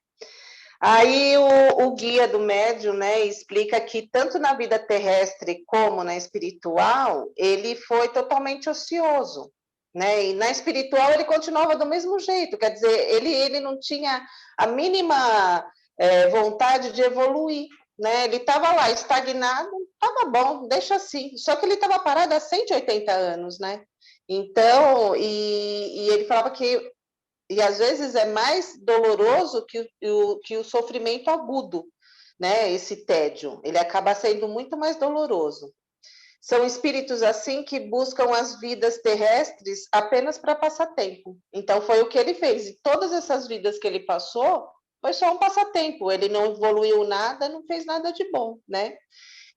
Aí o guia do médium, né, explica que tanto na vida terrestre como na espiritual, ele foi totalmente ocioso, né? E na espiritual ele continuava do mesmo jeito, quer dizer, ele não tinha a mínima vontade de evoluir, né? Ele estava lá estagnado, estava bom, deixa assim. Só que ele estava parado há 180 anos, né? Então, e ele falava que e às vezes é mais doloroso que o sofrimento agudo, né? Esse tédio, ele acaba sendo muito mais doloroso. São espíritos assim que buscam as vidas terrestres apenas para passar tempo. Então foi o que ele fez. E todas essas vidas que ele passou foi só um passatempo. Ele não evoluiu nada, não fez nada de bom, né?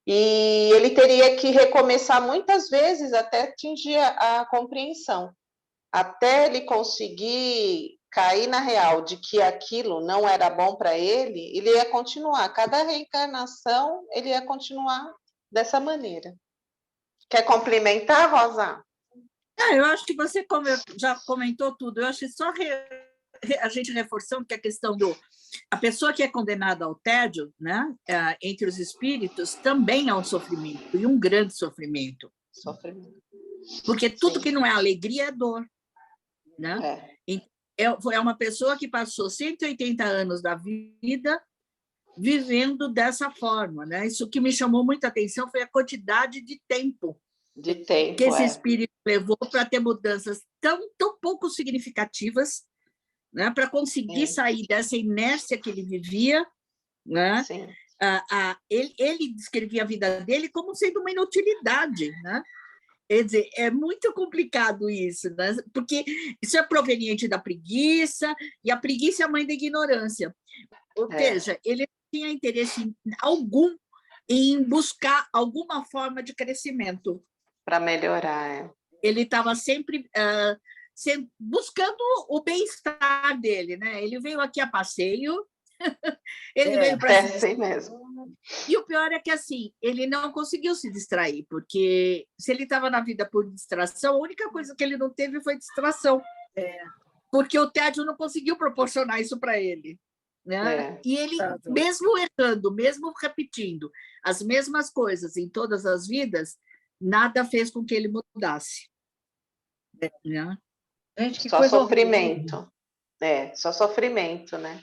E ele teria que recomeçar muitas vezes até atingir a compreensão. Até ele conseguir cair na real de que aquilo não era bom para ele, ele ia continuar. Cada reencarnação, ele ia continuar dessa maneira. Quer complementar, Rosa? Eu acho que você já comentou tudo. Eu acho que só a gente reforçando que a questão a pessoa que é condenada ao tédio, né, entre os espíritos, também há um sofrimento, e um grande sofrimento. Porque tudo que não é alegria é dor. Né? É uma pessoa que passou 180 anos da vida vivendo dessa forma, né? Isso que me chamou muita atenção foi a quantidade de tempo que esse espírito levou para ter mudanças tão pouco significativas, né? Para conseguir sair dessa inércia que ele vivia, né? Ele descrevia a vida dele como sendo uma inutilidade, né? Quer dizer, é muito complicado isso, né? Porque isso é proveniente da preguiça, e a preguiça é a mãe da ignorância. Ou seja, ele não tinha interesse algum em buscar alguma forma de crescimento. Para melhorar. Ele estava sempre buscando o bem-estar dele, né? Ele veio aqui a passeio, ele veio para assim mesmo. E o pior é que, assim, ele não conseguiu se distrair, porque se ele estava na vida por distração, a única coisa que ele não teve foi distração. Porque o tédio não conseguiu proporcionar isso para ele. Né? E ele, mesmo errando, mesmo repetindo as mesmas coisas em todas as vidas, nada fez com que ele mudasse. Né? Gente, que só coisa sofrimento. Horrível. Só sofrimento, né?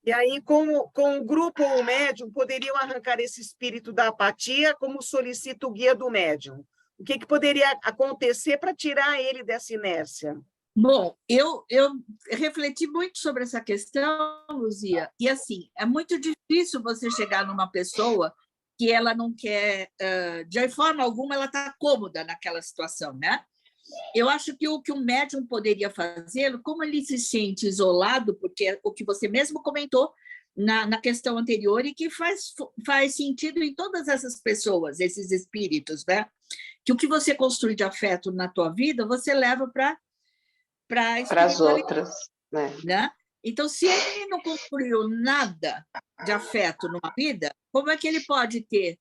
E aí, com o grupo ou o médium, poderiam arrancar esse espírito da apatia, como solicita o guia do médium. O que poderia acontecer para tirar ele dessa inércia? Bom, eu refleti muito sobre essa questão, Luzia, e assim, é muito difícil você chegar numa pessoa que ela não quer, de forma alguma, ela está cômoda naquela situação, né? Eu acho que o médium poderia fazer, como ele se sente isolado, porque é o que você mesmo comentou na questão anterior, e que faz sentido em todas essas pessoas, esses espíritos, né? Que o que você construi de afeto na tua vida, você leva para as outras. Né? Então, se ele não construiu nada de afeto numa vida, como é que ele pode ter?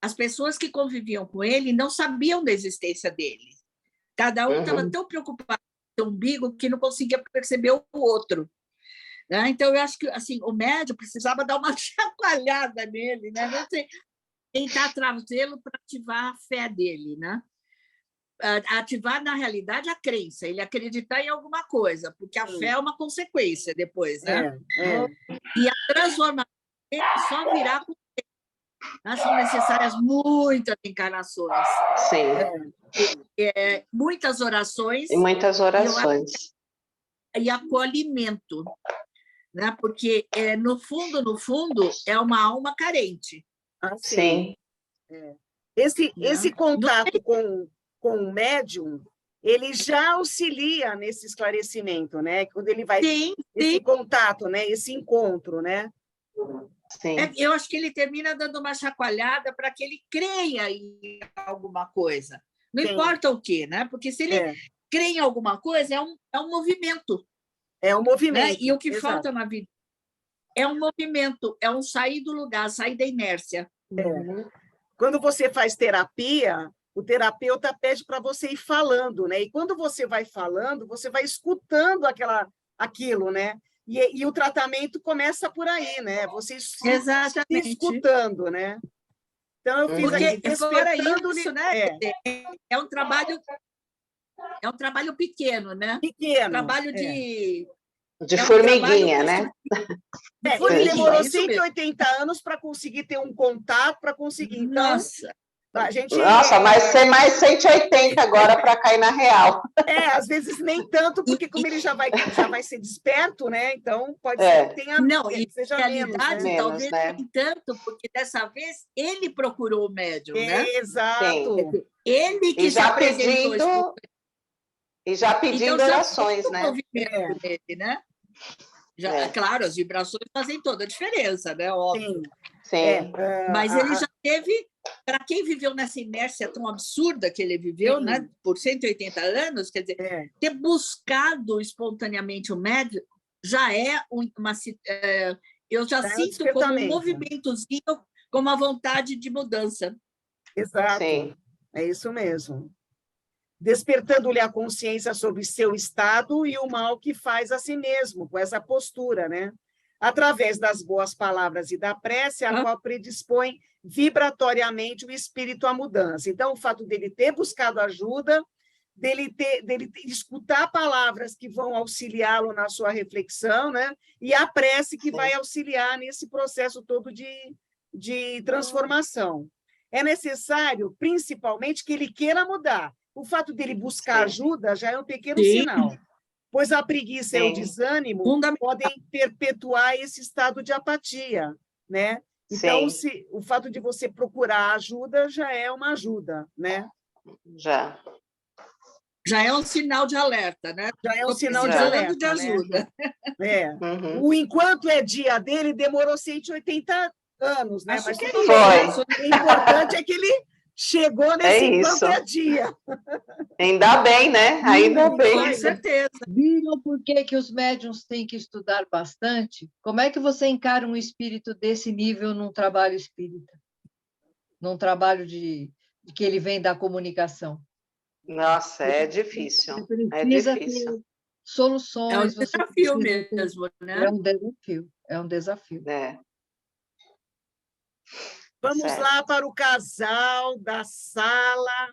As pessoas que conviviam com ele não sabiam da existência dele. Cada um estava tão preocupado com o umbigo que não conseguia perceber o outro. Né? Então, eu acho que assim, o médium precisava dar uma chacoalhada nele, né? Não sei, tentar trazê-lo para ativar a fé dele, né? Ativar, na realidade, a crença, ele acreditar em alguma coisa, porque a fé é uma consequência depois, né? E a transformação dele só virá com são necessárias muitas encarnações. Sim. Muitas orações. E muitas orações. e acolhimento, né? Porque, no fundo, é uma alma carente. Sim. Esse contato com o médium, ele já auxilia nesse esclarecimento, né? Quando ele vai esse contato, né? Esse encontro, né? Sim. Eu acho que ele termina dando uma chacoalhada para que ele creia em alguma coisa. Não importa o quê, né? Porque se ele crê em alguma coisa, é um movimento. É um movimento. Né? E o que falta na vida é um movimento, é um sair do lugar, sair da inércia. Quando você faz terapia, o terapeuta pede para você ir falando, né? E quando você vai falando, você vai escutando aquilo, né? E o tratamento começa por aí, né? Você se escutando, né? Então, eu fiz aqui despertando... Isso, né? É um trabalho pequeno, né? Pequeno. Trabalho de formiguinha, né? Ele demorou 180 anos para conseguir ter um contato, para conseguir. Então, nossa, mas ser mais 180 agora para cair na real. Às vezes nem tanto, porque como ele já vai ser desperto, né? Então, pode ser que tenha seja realidade, menos, né? talvez nem tanto, porque dessa vez ele procurou o médium, né? Exato. Sim. Ele que se apresentou. E já pedindo orações, né? Movimento dele, né? Claro, as vibrações fazem toda a diferença, né? Óbvio. Sim. Mas ele já teve, para quem viveu nessa inércia tão absurda que ele viveu, né? Por 180 anos, quer dizer, ter buscado espontaneamente o médium já é uma... eu já sinto como um movimentozinho, como uma vontade de mudança. Exato. Sim. É isso mesmo. Despertando-lhe a consciência sobre seu estado e o mal que faz a si mesmo, com essa postura, né? Através das boas palavras e da prece, a qual predispõe vibratoriamente o espírito à mudança. Então, o fato dele ter buscado ajuda, dele escutar palavras que vão auxiliá-lo na sua reflexão, né? E a prece que vai auxiliar nesse processo todo de transformação. É necessário, principalmente, que ele queira mudar. O fato dele buscar ajuda já é um pequeno sinal, pois a preguiça e o desânimo podem perpetuar esse estado de apatia, né? Então, o fato de você procurar ajuda já é uma ajuda, né? Já é um sinal de alerta, né? Já é um sinal de alerta, de ajuda. Né? O enquanto é dia dele demorou 180 anos, né? Mas foi. O importante é que ele chegou nesse enquanto é dia. Ainda bem, né? Ainda bem. Com certeza. Viram por que os médiuns têm que estudar bastante? Como é que você encara um espírito desse nível num trabalho espírita? Num trabalho de que ele vem da comunicação? Nossa, é difícil. É difícil. Soluções. É um desafio mesmo, né? É um desafio. Vamos lá para o casal da sala.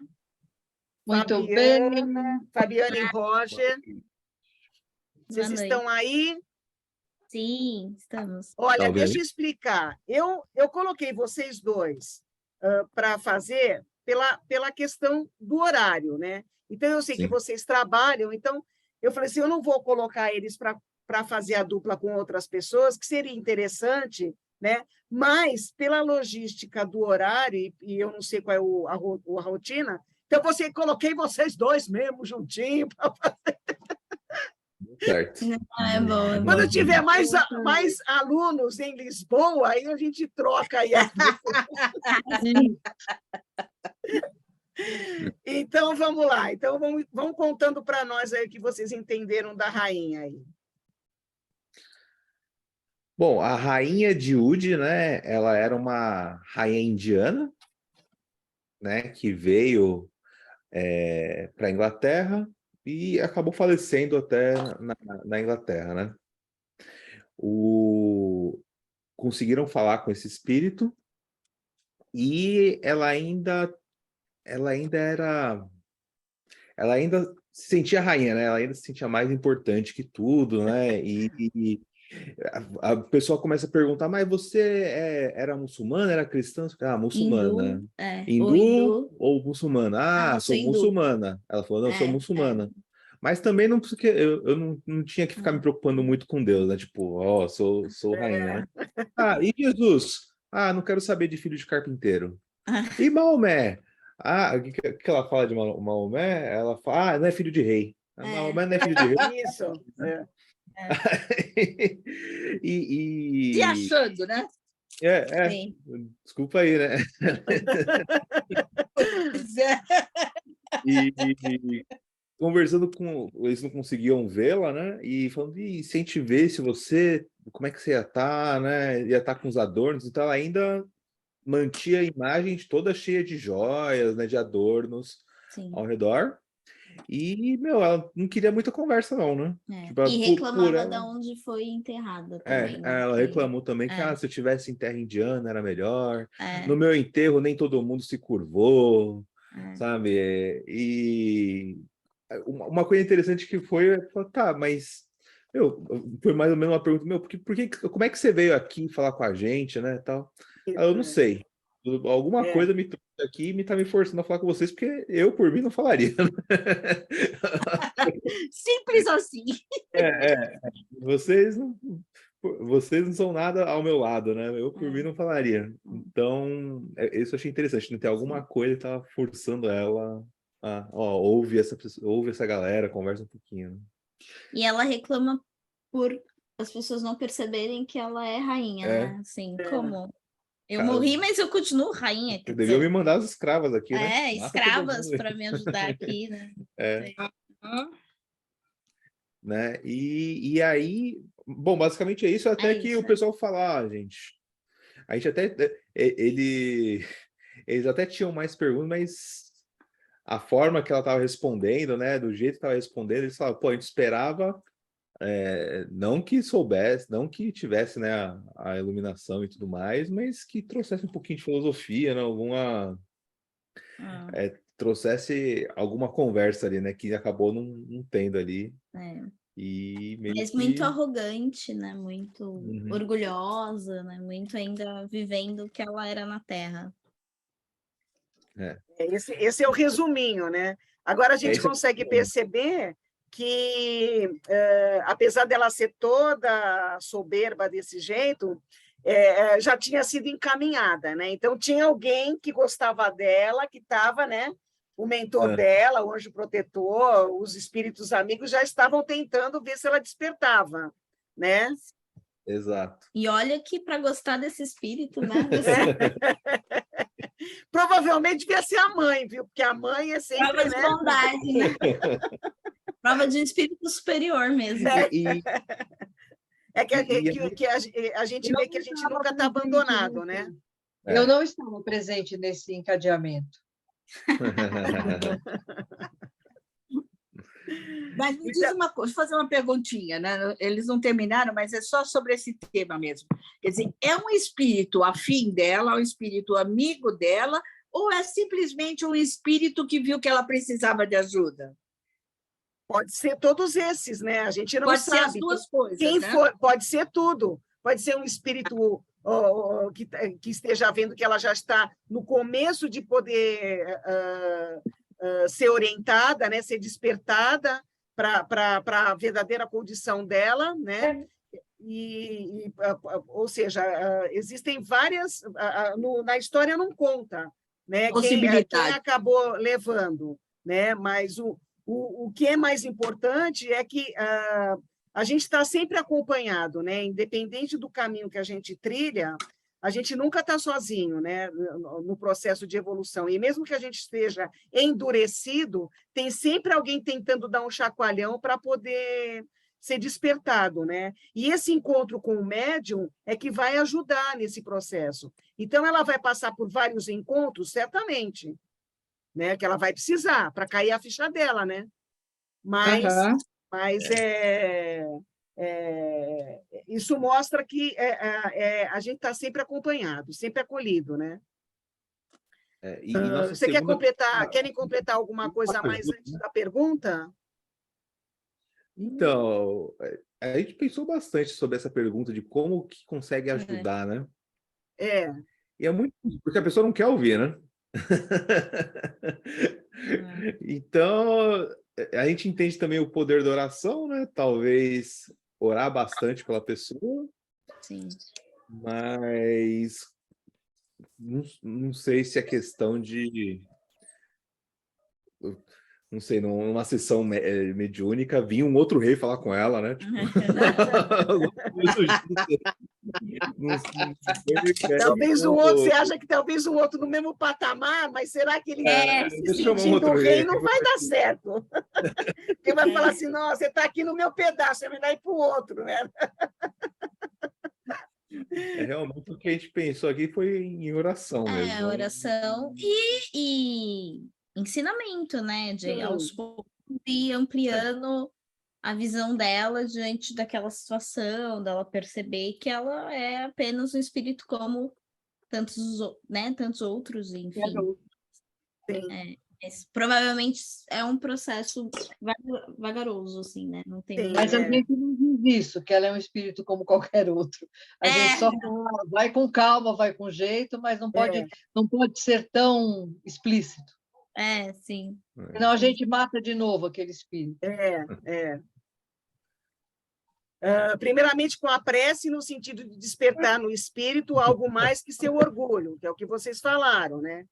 Muito bem. Fabiana e Roger. Vocês estão aí? Sim, estamos. Olha, deixa eu explicar. Eu coloquei vocês dois para fazer pela questão do horário, né? Então, eu sei que vocês trabalham, então eu falei assim, eu não vou colocar eles para fazer a dupla com outras pessoas, que seria interessante, né? Mas, pela logística do horário, e eu não sei qual é a rotina, então coloquei vocês dois mesmo juntinho para fazer. Certo. É bom. Quando tiver mais alunos em Lisboa, aí a gente troca aí. Então, vamos lá. Então, vamos contando para nós aí o que vocês entenderam da rainha aí. Bom, a rainha de Ud, né? Ela era uma rainha indiana, né? Que veio para a Inglaterra e acabou falecendo até na Inglaterra, né? Conseguiram falar com esse espírito e ela ainda se sentia rainha, né? Ela ainda se sentia mais importante que tudo, né? E a pessoa começa a perguntar, mas você era muçulmana, era cristã? Muçulmana. Hindu ou muçulmana? Sou muçulmana. Ela falou, não, sou muçulmana. Mas também não porque eu não tinha que ficar me preocupando muito com Deus, né? Tipo, ó, sou rainha, né? Ah, e Jesus? Ah, não quero saber de filho de carpinteiro. E Maomé? Ah, o que ela fala de Maomé? Ela fala, ah, não é filho de rei. Maomé não é filho de rei. Isso. Se achando, né? Sim. Desculpa aí, né? Pois é. E conversando com... Eles não conseguiam vê-la, né? E falando, e se a gente visse você, como é que você ia estar, né? Ia estar com os adornos. Então, ela ainda mantinha a imagem toda cheia de joias, né? De adornos Sim. ao redor. E, meu, ela não queria muita conversa, não, né? Tipo, E reclamava ela... de onde foi enterrada também. né? Ela reclamou também que se eu tivesse em terra indiana era melhor. No meu enterro nem todo mundo se curvou, sabe? E uma coisa interessante que foi, tá, mas foi mais ou menos uma pergunta, como é que você veio aqui falar com a gente, né, tal? Eu não sei. Alguma coisa me trouxe aqui e me forçando a falar com vocês, porque eu, por mim, não falaria. Simples assim. Vocês não são nada ao meu lado, né? Eu, por mim, não falaria. Então, isso eu achei interessante, né? Tem alguma coisa que tava forçando ela a, ouve essa galera, conversa um pouquinho. Né? E ela reclama por as pessoas não perceberem que ela é rainha, né? Assim, como... Eu morri, mas eu continuo rainha. Você devia me mandar as escravas aqui, né? Escravas para me ajudar aqui, né? Né? E aí, bom, basicamente é isso, até que o pessoal fala, gente, a gente até, eles até tinham mais perguntas, mas a forma que ela estava respondendo, né, do jeito que estava respondendo, eles falavam, pô, a gente esperava, não que soubesse, não que tivesse, né, a iluminação e tudo mais, mas que trouxesse um pouquinho de filosofia, né, trouxesse alguma conversa ali, né, que acabou não tendo ali. E mas muito arrogante, né? Muito orgulhosa, né? Muito ainda vivendo o que ela era na Terra. Esse é o resuminho, né? Agora a gente consegue perceber que, apesar dela ser toda soberba desse jeito, já tinha sido encaminhada, né? Então tinha alguém que gostava dela, que estava, né? O mentor dela, o anjo protetor, os espíritos amigos já estavam tentando ver se ela despertava, né? Exato. E olha que para gostar desse espírito, né? Provavelmente devia ser a mãe, viu? Porque a mãe é sempre, prova de bondade, né? Prova de um espírito superior mesmo. Que a gente vê que a gente nunca está abandonado, né? Eu não estava presente nesse encadeamento. Mas me diz uma coisa, vou fazer uma perguntinha, né? Eles não terminaram, mas é só sobre esse tema mesmo. Quer dizer, é um espírito afim dela, um espírito amigo dela, ou é simplesmente um espírito que viu que ela precisava de ajuda? Pode ser todos esses, né? A gente não sabe. Pode ser as duas coisas, quem né? for, pode ser tudo. Pode ser um espírito que esteja vendo que ela já está no começo de poder ser orientada, né? Ser despertada para a verdadeira condição dela, né? Ou seja, existem várias... na história não conta, né? Quem acabou levando, né? Mas o que é mais importante é que a gente está sempre acompanhado, né? Independente do caminho que a gente trilha, a gente nunca está sozinho, né? No processo de evolução. E mesmo que a gente esteja endurecido, tem sempre alguém tentando dar um chacoalhão para poder ser despertado, né? E esse encontro com o médium é que vai ajudar nesse processo. Então, ela vai passar por vários encontros, certamente, né? Que ela vai precisar para cair a ficha dela, né? Mas isso mostra que a gente está sempre acompanhado, sempre acolhido, né? Você querem completar alguma coisa a mais antes da pergunta? Então, a gente pensou bastante sobre essa pergunta de como que consegue ajudar, né? E é muito porque a pessoa não quer ouvir, né? Então, a gente entende também o poder da oração, né? Talvez orar bastante pela pessoa. Sim. Mas não sei se é questão de... Não sei, numa sessão mediúnica, vinha um outro rei falar com ela, né? Tipo... Talvez um outro, você acha que talvez um outro no mesmo patamar, mas será que ele se sentindo rei não vai dar certo? Porque vai falar assim, não, você está aqui no meu pedaço, você vai ir para o outro, né? Realmente o que a gente pensou aqui foi em oração mesmo. Oração e ensinamento, né? De aos poucos ir ampliando a visão dela diante daquela situação, dela perceber que ela é apenas um espírito como tantos, né, tantos outros, enfim. Provavelmente é um processo vagaroso, assim, né? Não tem. Mas a gente não diz isso, que ela é um espírito como qualquer outro. A gente só fala, vai com calma, vai com jeito, mas não pode ser tão explícito. Sim. Senão a gente mata de novo aquele espírito. Primeiramente com a prece, no sentido de despertar no espírito algo mais que seu orgulho, que é o que vocês falaram, né?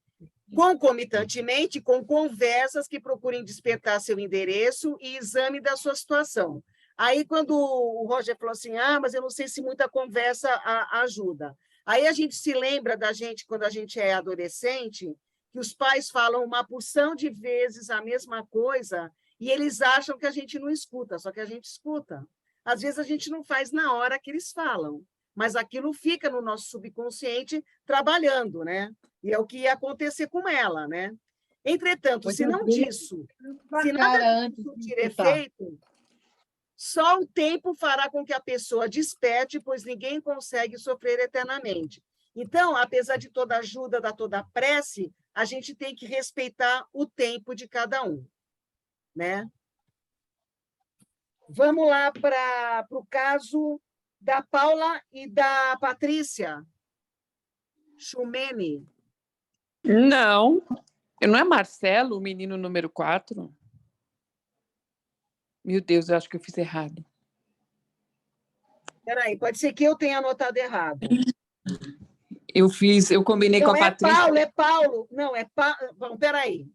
Concomitantemente com conversas que procurem despertar seu endereço e exame da sua situação. Aí, quando o Roger falou assim, mas eu não sei se muita conversa ajuda. Aí a gente se lembra da gente, quando a gente é adolescente, que os pais falam uma porção de vezes a mesma coisa e eles acham que a gente não escuta, só que a gente escuta. Às vezes a gente não faz na hora que eles falam, mas aquilo fica no nosso subconsciente trabalhando, né? E é o que ia acontecer com ela, né? Entretanto, se nada disso surtir efeito, só o tempo fará com que a pessoa desperte, pois ninguém consegue sofrer eternamente. Então, apesar de toda ajuda, da toda prece, a gente tem que respeitar o tempo de cada um, né? Vamos lá para o caso da Paula e da Patrícia. Chumene. Não é Marcelo, o menino número 4? Meu Deus, eu acho que eu fiz errado. Espera aí, pode ser que eu tenha anotado errado. Eu combinei com a Patrícia. É Paulo. Não, é Paulo. Bom, espera aí.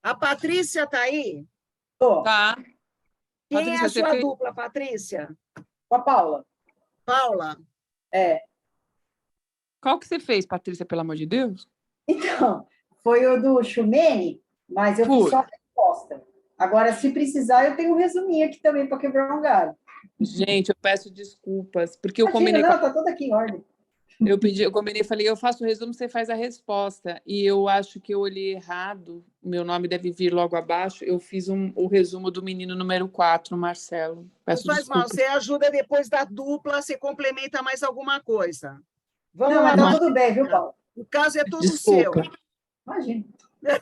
A Patrícia está aí? Tá. Quem Patrícia, é a sua dupla, Patrícia? Com a Paula. Paula. Qual que você fez, Patrícia, pelo amor de Deus? Então, foi o do Chumene, mas eu fiz só a resposta. Agora, se precisar, eu tenho um resuminho aqui também para quebrar um galho. Gente, eu peço desculpas, porque eu Imagina, combinei... Está tudo aqui em ordem. Eu combinei, falei, eu faço o resumo, você faz a resposta. E eu acho que eu olhei errado, meu nome deve vir logo abaixo, eu fiz o resumo do menino número 4, Marcelo. Peço não faz desculpas. mal, você ajuda depois da dupla, você complementa mais alguma coisa. Vamos não, lá. mas tá tudo bem, viu, Paulo? O caso é todo Desculpa. seu. Imagina.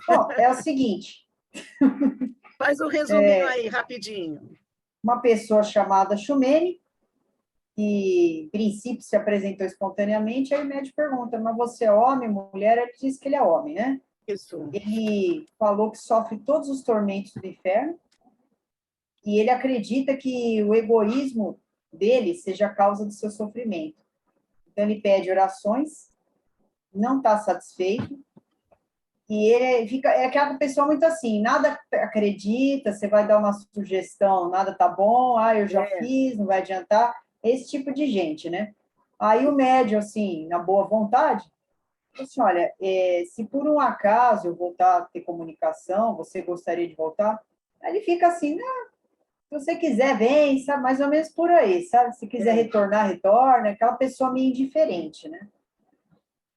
Bom, é o seguinte. Faz o resuminho aí, rapidinho. Uma pessoa chamada Chumene, que, em princípio, se apresentou espontaneamente, aí o médico pergunta, mas você é homem, mulher? Ele diz que ele é homem, né? Isso. Ele falou que sofre todos os tormentos do inferno e ele acredita que o egoísmo dele seja a causa do seu sofrimento. Então, ele pede orações, não está satisfeito, e ele é aquela pessoa muito assim, nada acredita, você vai dar uma sugestão, nada tá bom, eu já fiz, não vai adiantar, esse tipo de gente, né? Aí o médium, assim, na boa vontade, assim, olha, se por um acaso eu voltar a ter comunicação, você gostaria de voltar? Aí ele fica assim, se você quiser, vem, sabe? Mais ou menos por aí, sabe? Se quiser retornar, retorna, aquela pessoa meio indiferente, né?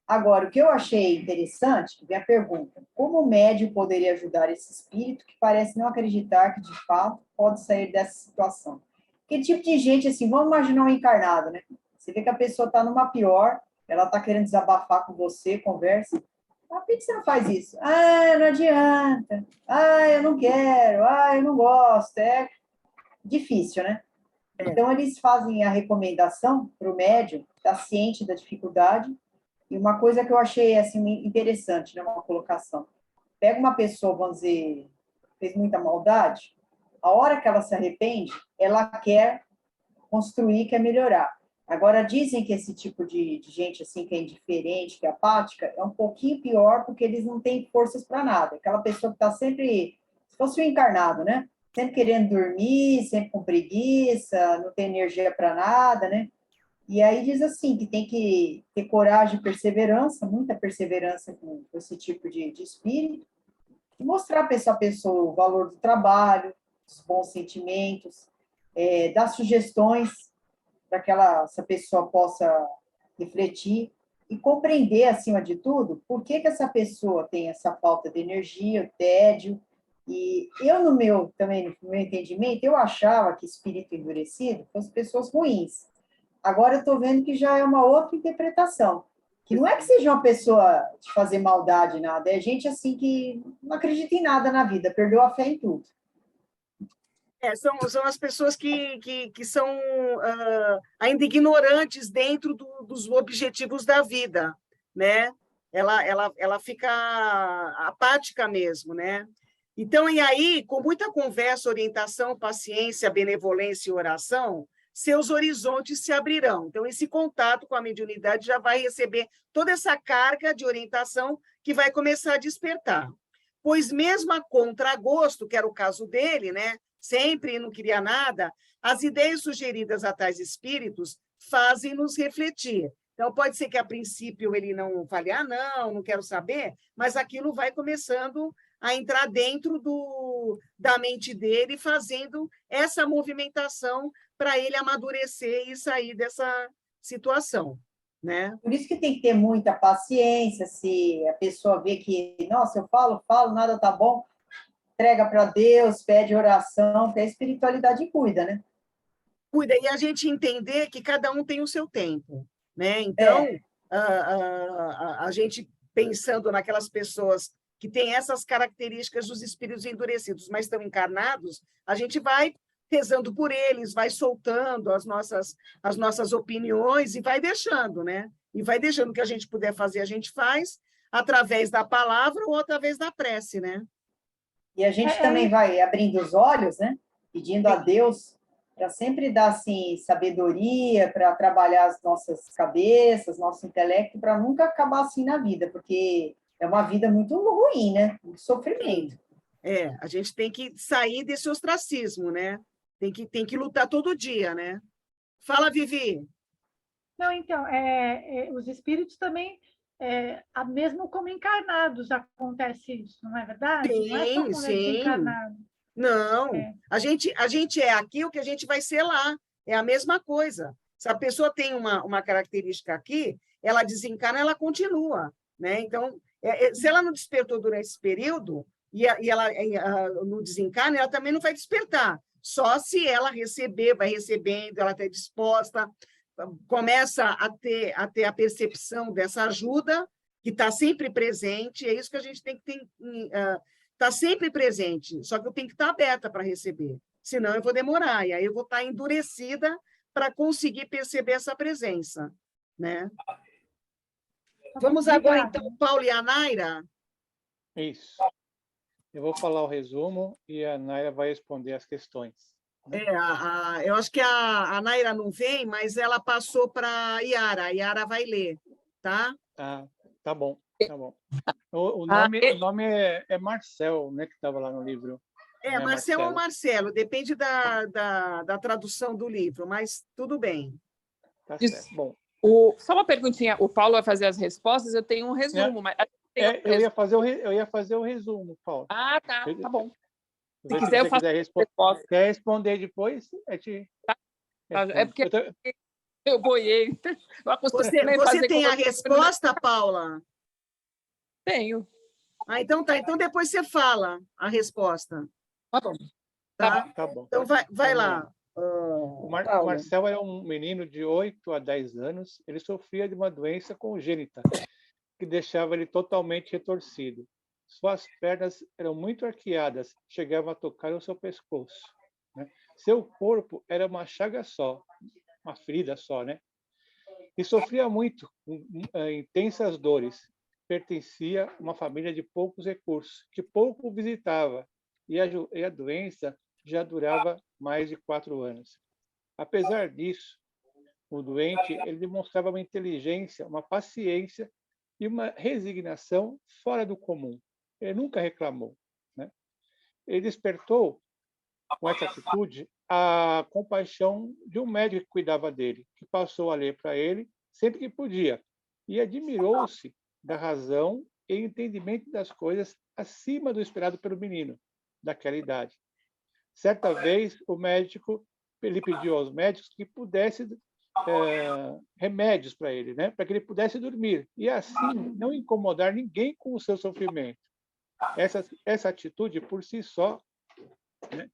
Agora, o que eu achei interessante, que vem a pergunta, como o médium poderia ajudar esse espírito que parece não acreditar que, de fato, pode sair dessa situação? Que tipo de gente, assim, vamos imaginar um encarnado, né? Você vê que a pessoa está numa pior, ela está querendo desabafar com você, conversa. Por que você não faz isso? Não adianta. Eu não quero. Eu não gosto. É difícil, né? Então, eles fazem a recomendação para o médium, estar ciente da dificuldade. E uma coisa que eu achei assim, interessante, né, uma colocação. Pega uma pessoa, vamos dizer, fez muita maldade, a hora que ela se arrepende, ela quer construir, quer melhorar. Agora, dizem que esse tipo de gente assim, que é indiferente, que é apática, é um pouquinho pior, porque eles não têm forças para nada. Aquela pessoa que está sempre, se fosse um encarnado, né? Sempre querendo dormir, sempre com preguiça, não tem energia para nada, né? E aí diz assim, que tem que ter coragem e perseverança, muita perseverança com esse tipo de espírito, e mostrar para essa pessoa o valor do trabalho, os bons sentimentos, dar sugestões para que essa pessoa possa refletir e compreender, acima de tudo, por que essa pessoa tem essa falta de energia, o tédio. E eu, no meu entendimento, eu achava que espírito endurecido fossem pessoas ruins. Agora eu estou vendo que já é uma outra interpretação, que não é que seja uma pessoa de fazer maldade, nada, é gente assim que não acredita em nada na vida, perdeu a fé em tudo. São as pessoas que são ainda ignorantes dentro dos objetivos da vida, né? Ela fica apática mesmo, né? Então, e aí, com muita conversa, orientação, paciência, benevolência e oração, seus horizontes se abrirão. Então, esse contato com a mediunidade já vai receber toda essa carga de orientação que vai começar a despertar. Pois mesmo a contragosto, que era o caso dele, né? Sempre não queria nada, as ideias sugeridas a tais espíritos fazem-nos refletir. Então, pode ser que, a princípio, ele não fale, não quero saber, mas aquilo vai começando a entrar dentro da mente dele, fazendo essa movimentação para ele amadurecer e sair dessa situação, né? Por isso que tem que ter muita paciência, se a pessoa vê que, nossa, eu falo, nada tá bom, entrega para Deus, pede oração, que a espiritualidade cuida, né? Cuida, e a gente entender que cada um tem o seu tempo, né? Então, a gente pensando naquelas pessoas que têm essas características dos espíritos endurecidos, mas estão encarnados, a gente vai rezando por eles, vai soltando as nossas opiniões e vai deixando, né? E vai deixando o que a gente puder fazer, a gente faz, através da palavra ou através da prece, né? E a gente também vai abrindo os olhos, né? Pedindo a Deus para sempre dar assim, sabedoria, para trabalhar as nossas cabeças, nosso intelecto, para nunca acabar assim na vida, porque é uma vida muito ruim, né? Muito sofrimento. A gente tem que sair desse ostracismo, né? Tem que lutar todo dia, né? Fala, Vivi. Não, então, os espíritos também, mesmo como encarnados, acontece isso, não é verdade? Sim, não é só quando é desencarnado. Não, a gente é aqui o que a gente vai ser lá, é a mesma coisa. Se a pessoa tem uma característica aqui, ela desencarna, ela continua, né? Então, se ela não despertou durante esse período, e ela no desencarne, ela também não vai despertar, só se ela vai recebendo, ela está disposta, começa a ter a percepção dessa ajuda, que está sempre presente, é isso que a gente tem que ter, está sempre presente, só que eu tenho que estar aberta para receber, senão eu vou demorar, e aí eu vou estar endurecida para conseguir perceber essa presença, né? Vamos agora, então, Paulo e a Naira? Isso. Eu vou falar o resumo e a Naira vai responder as questões. Eu acho que a Naira não vem, mas ela passou para a Yara vai ler, tá? Tá bom, tá bom. O nome é Marcel, né, que estava lá no livro. Marcel ou Marcelo, depende da tradução do livro, mas tudo bem. Tá certo. Bom. Só uma perguntinha, o Paulo vai fazer as respostas, eu tenho um resumo. Mas eu ia fazer o resumo, Paulo. Tá bom. Se quiser, eu faço a resposta. Quer responder depois? É porque eu boiei. Você tem a resposta, Paula? Tenho. Então tá. Então depois você fala a resposta. Tá bom. Tá bom. Então vai lá. O Marcel era um menino de 8 a 10 anos. Ele sofria de uma doença congênita que deixava ele totalmente retorcido. Suas pernas eram muito arqueadas, chegavam a tocar o seu pescoço, né? Seu corpo era uma chaga só, uma ferida só, né? E sofria muito, intensas dores. Pertencia a uma família de poucos recursos, que pouco visitava, e a doença já durava mais de 4 anos. Apesar disso, o doente ele demonstrava uma inteligência, uma paciência e uma resignação fora do comum. Ele nunca reclamou, né? Ele despertou, com essa atitude, a compaixão de um médico que cuidava dele, que passou a ler para ele sempre que podia, e admirou-se da razão e entendimento das coisas acima do esperado pelo menino daquela idade. Certa vez, o médico ele pediu aos médicos que pudesse remédios para ele, né? Para que ele pudesse dormir e assim não incomodar ninguém com o seu sofrimento. Essa atitude por si só, né,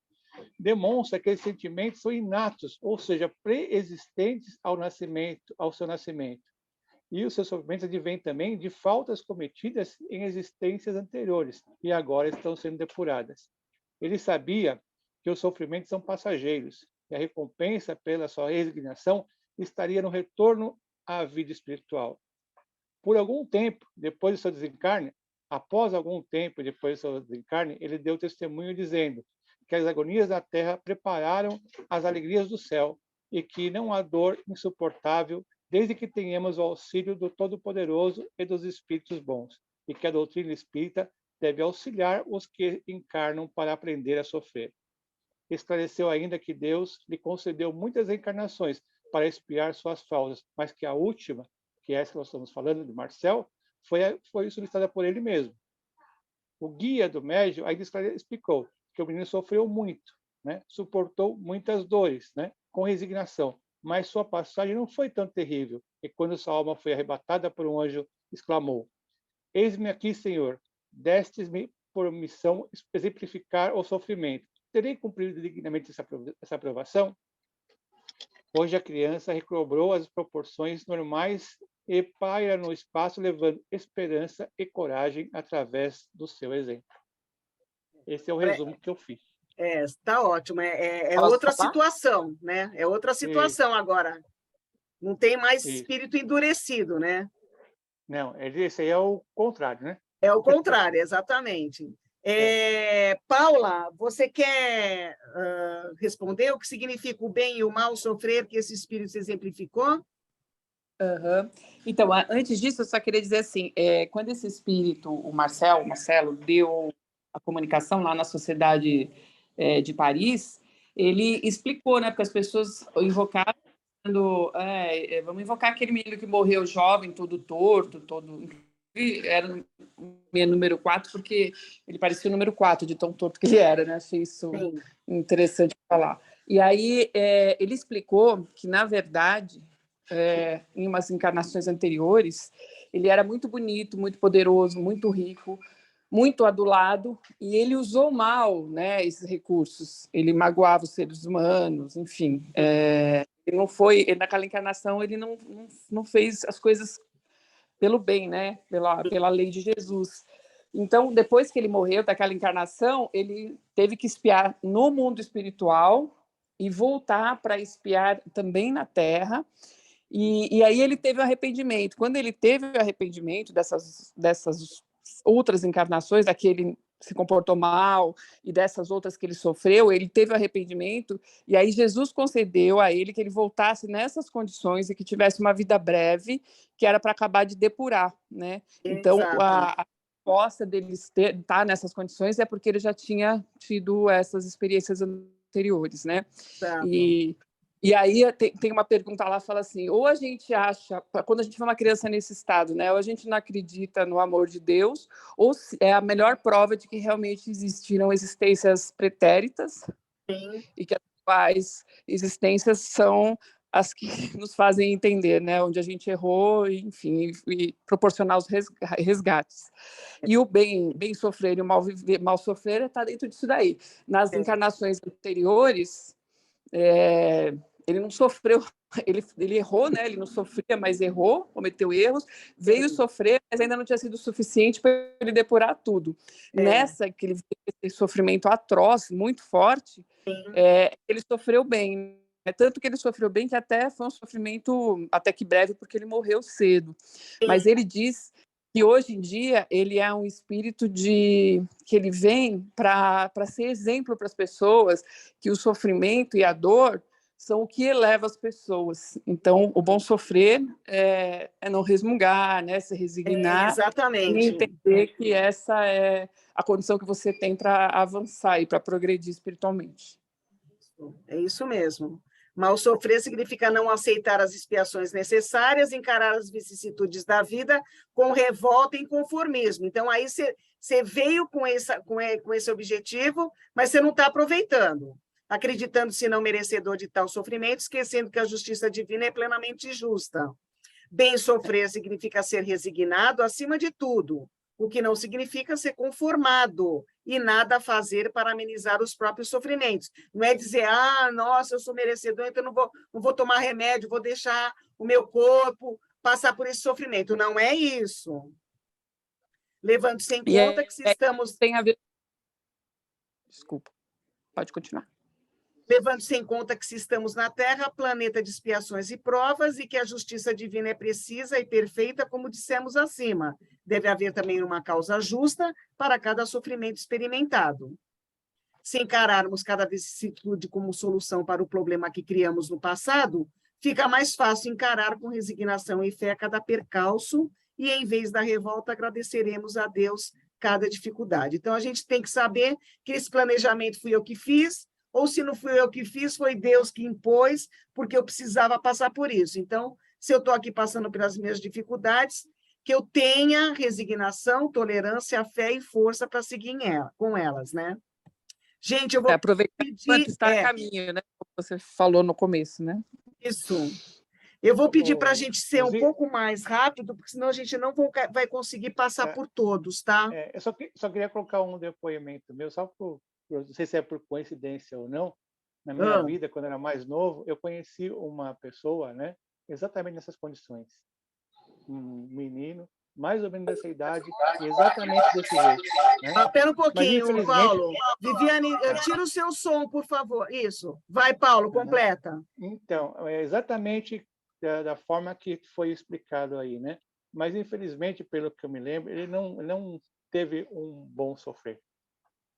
demonstra que esses sentimentos são inatos, ou seja, pré-existentes ao seu nascimento. E os seus sofrimentos advêm também de faltas cometidas em existências anteriores e agora estão sendo depuradas. Ele sabia que os sofrimentos são passageiros e a recompensa pela sua resignação estaria no retorno à vida espiritual. Por algum tempo, depois do seu desencarne, após algum tempo depois do seu desencarne, ele deu testemunho dizendo que as agonias da terra prepararam as alegrias do céu e que não há dor insuportável desde que tenhamos o auxílio do Todo-Poderoso e dos Espíritos bons, e que a doutrina espírita deve auxiliar os que encarnam para aprender a sofrer. Esclareceu ainda que Deus lhe concedeu muitas encarnações para expiar suas faltas, mas que a última, que é essa que nós estamos falando, de Marcel, foi solicitada por ele mesmo. O guia do médium ainda explicou que o menino sofreu muito, né? Suportou muitas dores, né? Com resignação, mas sua passagem não foi tão terrível, e quando sua alma foi arrebatada por um anjo, exclamou: Eis-me aqui, Senhor, destes-me por missão exemplificar o sofrimento. Terei cumprido dignamente essa aprovação? Hoje a criança recobrou as proporções normais e paira no espaço, levando esperança e coragem através do seu exemplo. Esse é o resumo que eu fiz. Está ótimo. É outra situação, né? É outra situação agora. Não tem mais espírito endurecido, né? Não, esse aí é o contrário, né? É o contrário, exatamente. Paula, você quer responder o que significa o bem e o mal sofrer que esse espírito exemplificou? Então, antes disso, eu só queria dizer assim, quando esse espírito, o Marcelo, deu a comunicação lá na Sociedade de Paris, ele explicou, né, porque as pessoas invocaram, vamos invocar aquele menino que morreu jovem, todo torto, todo... Era o meu número 4, porque ele parecia o número 4, de tão torto que ele era, né? Achei isso interessante falar. E aí, ele explicou que, na verdade, em umas encarnações anteriores, ele era muito bonito, muito poderoso, muito rico, muito adulado, e ele usou mal, né, esses recursos. Ele magoava os seres humanos, enfim. Ele não foi... naquela encarnação, ele não fez as coisas pelo bem, né? Pela lei de Jesus. Então, depois que ele morreu daquela encarnação, ele teve que espiar no mundo espiritual e voltar para espiar também na Terra. E aí ele teve o arrependimento. Quando ele teve o arrependimento dessas outras encarnações, daquele se comportou mal e dessas outras que ele sofreu, ele teve o arrependimento, e aí Jesus concedeu a ele que ele voltasse nessas condições e que tivesse uma vida breve, que era para acabar de depurar, né? Então, a resposta dele estar nessas condições é porque ele já tinha tido essas experiências anteriores, né? E aí tem uma pergunta lá, fala assim, ou a gente acha, quando a gente vê uma criança nesse estado, né, ou a gente não acredita no amor de Deus, ou é a melhor prova de que realmente existiram existências pretéritas, e que as atuais existências são as que nos fazem entender, né, onde a gente errou, enfim, e proporcionar os resgates. E o bem sofrer e o mal sofrer está dentro disso daí. Nas encarnações anteriores, ele não sofreu, ele errou, né? Ele não sofria, mas errou, cometeu erros, veio sofrer, mas ainda não tinha sido suficiente para ele depurar tudo. Nessa que ele viu esse sofrimento atroz, muito forte, ele sofreu bem. Tanto que ele sofreu bem que até foi um sofrimento até que breve, porque ele morreu cedo. Mas ele diz que hoje em dia ele é um espírito que ele vem para ser exemplo para as pessoas, que o sofrimento e a dor são o que eleva as pessoas. Então, o bom sofrer é não resmungar, né? Se resignar, exatamente. E entender que essa é a condição que você tem para avançar e para progredir espiritualmente. É isso mesmo. Mal sofrer significa não aceitar as expiações necessárias, encarar as vicissitudes da vida com revolta e inconformismo. Então, aí você veio com esse objetivo, mas você não está aproveitando, acreditando-se não merecedor de tal sofrimento, esquecendo que a justiça divina é plenamente justa. Bem sofrer significa ser resignado acima de tudo, o que não significa ser conformado e nada a fazer para amenizar os próprios sofrimentos. Não é dizer, nossa, eu sou merecedor, então não vou tomar remédio, vou deixar o meu corpo passar por esse sofrimento. Não é isso. Levando-se em conta que se estamos... Tem a ver... Desculpa, pode continuar. Levando-se em conta que se estamos na Terra, planeta de expiações e provas, e que a justiça divina é precisa e perfeita, como dissemos acima. Deve haver também uma causa justa para cada sofrimento experimentado. Se encararmos cada vicissitude como solução para o problema que criamos no passado, fica mais fácil encarar com resignação e fé cada percalço, e em vez da revolta, agradeceremos a Deus cada dificuldade. Então, a gente tem que saber que esse planejamento fui eu que fiz, ou se não fui eu que fiz, foi Deus que impôs, porque eu precisava passar por isso. Então, se eu estou aqui passando pelas minhas dificuldades, que eu tenha resignação, tolerância, fé e força para seguir com elas, né? Gente, eu vou aproveitar pedir... enquanto está a caminho, né? Como você falou no começo, né? Isso. Eu vou pedir para a gente ser um pouco mais rápido, porque senão a gente não vai conseguir passar por todos, tá? Eu só queria colocar um depoimento meu, só não sei se é por coincidência ou não. Na minha vida, quando eu era mais novo, eu conheci uma pessoa, né, exatamente nessas condições. Um menino, mais ou menos dessa idade, exatamente desse jeito. Né? Espera um pouquinho, Paulo. Viviane, tira o seu som, por favor. Isso. Vai, Paulo, completa. Então, é exatamente da forma que foi explicado aí, né? Mas, infelizmente, pelo que eu me lembro, ele não teve um bom sofrer.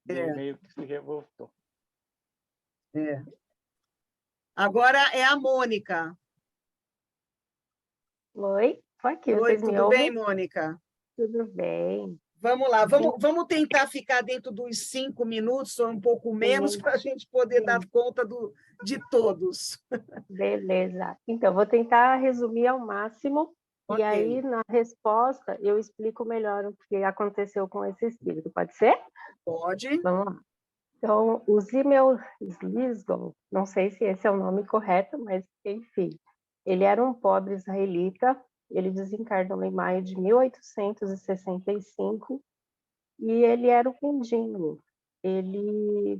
Ele meio que se revoltou. Agora é a Mônica. Oi, tô aqui. Oi, Vocês me tudo ouvem? bem, Mônica? Tudo bem. Vamos lá, vamos tentar ficar dentro dos 5 minutos, ou um pouco menos, para a gente poder dar conta de todos. Beleza. Então, vou tentar resumir ao máximo, e aí, na resposta, eu explico melhor o que aconteceu com esse espírito. Pode ser? Pode. Vamos lá. Então, o Zimmel Slisgon, não sei se esse é o nome correto, mas, enfim, ele era um pobre israelita. Ele desencarnou em maio de 1865 e ele era um mendigo. Ele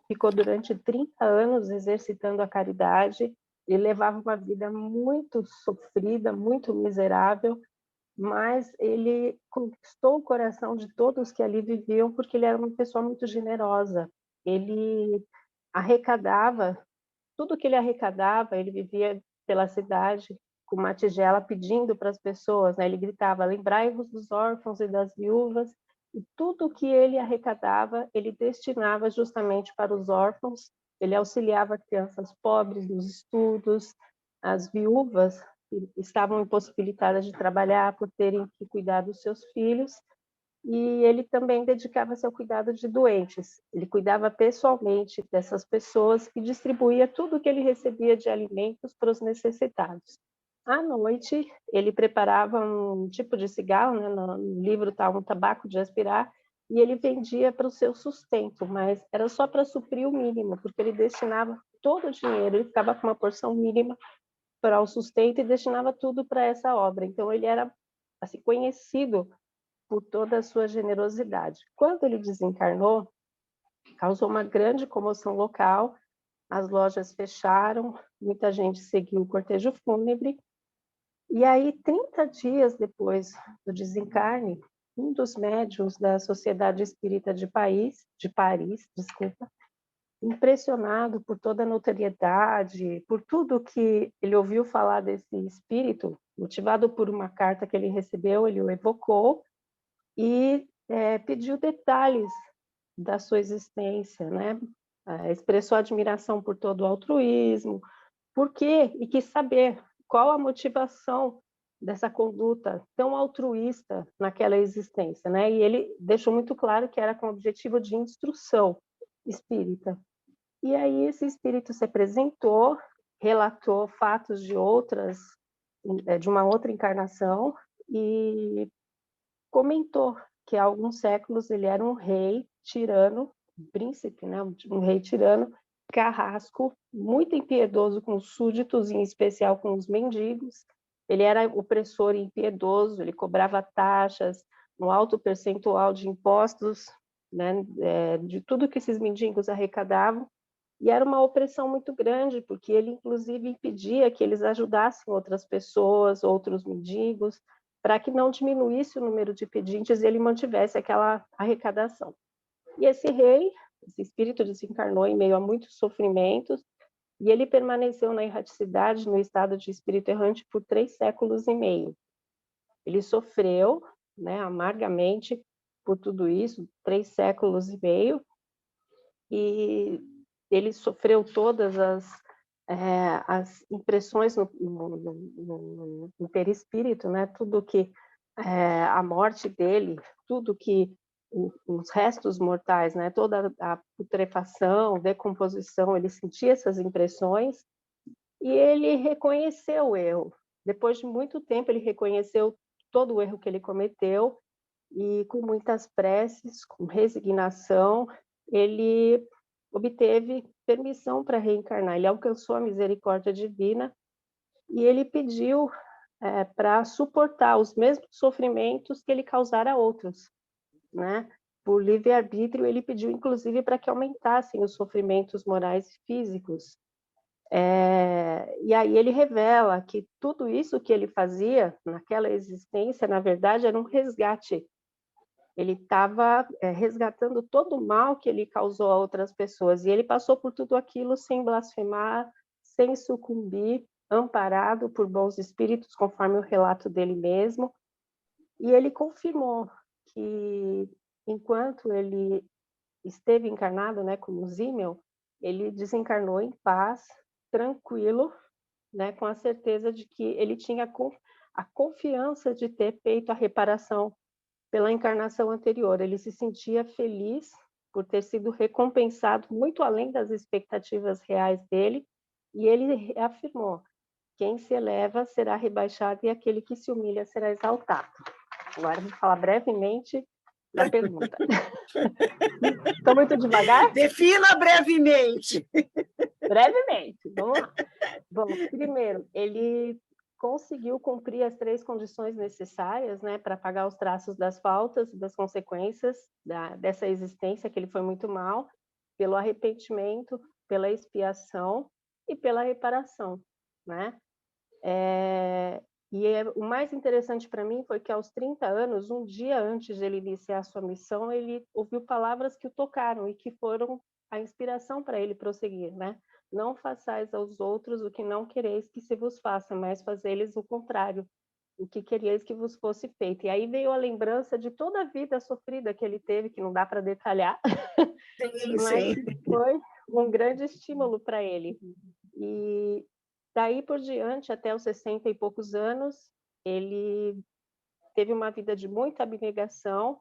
ficou durante 30 anos exercitando a caridade. Ele levava uma vida muito sofrida, muito miserável, mas ele conquistou o coração de todos que ali viviam porque ele era uma pessoa muito generosa. Ele arrecadava, tudo que ele arrecadava, ele vivia pela cidade com uma tigela pedindo para as pessoas, né? Ele gritava, lembrai-vos dos órfãos e das viúvas, e tudo que ele arrecadava, ele destinava justamente para os órfãos. Ele auxiliava crianças pobres nos estudos, as viúvas que estavam impossibilitadas de trabalhar por terem que cuidar dos seus filhos, e ele também dedicava-se ao cuidado de doentes. Ele cuidava pessoalmente dessas pessoas e distribuía tudo que ele recebia de alimentos para os necessitados. À noite, ele preparava um tipo de cigarro, né? No livro está um tabaco de aspirar, e ele vendia para o seu sustento, mas era só para suprir o mínimo, porque ele destinava todo o dinheiro, ele ficava com uma porção mínima para o sustento e destinava tudo para essa obra. Então, ele era assim, conhecido por toda a sua generosidade. Quando ele desencarnou, causou uma grande comoção local, as lojas fecharam, muita gente seguiu o cortejo fúnebre, e aí, 30 dias depois do desencarne, um dos médiuns da Sociedade Espírita de Paris, impressionado por toda a notoriedade, por tudo que ele ouviu falar desse espírito, motivado por uma carta que ele recebeu, ele o evocou e pediu detalhes da sua existência, né? Expressou admiração por todo o altruísmo, por quê? E quis saber qual a motivação dessa conduta tão altruísta naquela existência, né? E ele deixou muito claro que era com o objetivo de instrução espírita. E aí esse espírito se apresentou, relatou fatos de uma outra encarnação e comentou que há alguns séculos ele era um rei tirano, príncipe, né? Um rei tirano, carrasco, muito impiedoso com os súditos, em especial com os mendigos. Ele era opressor e impiedoso, ele cobrava taxas, um alto percentual de impostos, né? De tudo que esses mendigos arrecadavam, e era uma opressão muito grande, porque ele, inclusive, impedia que eles ajudassem outras pessoas, outros mendigos, para que não diminuísse o número de pedintes e ele mantivesse aquela arrecadação. E esse rei, esse espírito desencarnou em meio a muitos sofrimentos, e ele permaneceu na erraticidade, no estado de espírito errante, por 3 séculos e meio. Ele sofreu, né, amargamente por tudo isso, 3 séculos e meio, e ele sofreu todas as impressões no perispírito, né? Tudo que a morte dele, tudo que os restos mortais, né? Toda a putrefação, decomposição, ele sentia essas impressões e ele reconheceu o erro. Depois de muito tempo, ele reconheceu todo o erro que ele cometeu e, com muitas preces, com resignação, ele obteve permissão para reencarnar. Ele alcançou a misericórdia divina e ele pediu para suportar os mesmos sofrimentos que ele causara a outros, né? Por livre-arbítrio, ele pediu, inclusive, para que aumentassem os sofrimentos morais e físicos. E aí ele revela que tudo isso que ele fazia naquela existência, na verdade, era um resgate. Ele estava resgatando todo o mal que ele causou a outras pessoas, e ele passou por tudo aquilo sem blasfemar, sem sucumbir, amparado por bons espíritos, conforme o relato dele mesmo, e ele confirmou que, enquanto ele esteve encarnado, né, como Zimmel, ele desencarnou em paz, tranquilo, né, com a certeza de que ele tinha a confiança de ter feito a reparação pela encarnação anterior. Ele se sentia feliz por ter sido recompensado muito além das expectativas reais dele, e ele afirmou: quem se eleva será rebaixado e aquele que se humilha será exaltado. Agora vou falar brevemente da pergunta. Estou muito devagar? Defina brevemente. Brevemente, vamos lá. Bom, primeiro, ele conseguiu cumprir as 3 condições necessárias, né, para pagar os traços das faltas e das consequências dessa existência, que ele foi muito mal, pelo arrependimento, pela expiação e pela reparação, né? O mais interessante para mim foi que, aos 30 anos, um dia antes de ele iniciar a sua missão, ele ouviu palavras que o tocaram e que foram a inspiração para ele prosseguir, né? Não façais aos outros o que não quereis que se vos faça, mas fazei-lhes o contrário, o que queríeis que vos fosse feito. E aí veio a lembrança de toda a vida sofrida que ele teve, que não dá para detalhar, mas que foi um grande estímulo para ele. E daí por diante, até os 60 e poucos anos, ele teve uma vida de muita abnegação,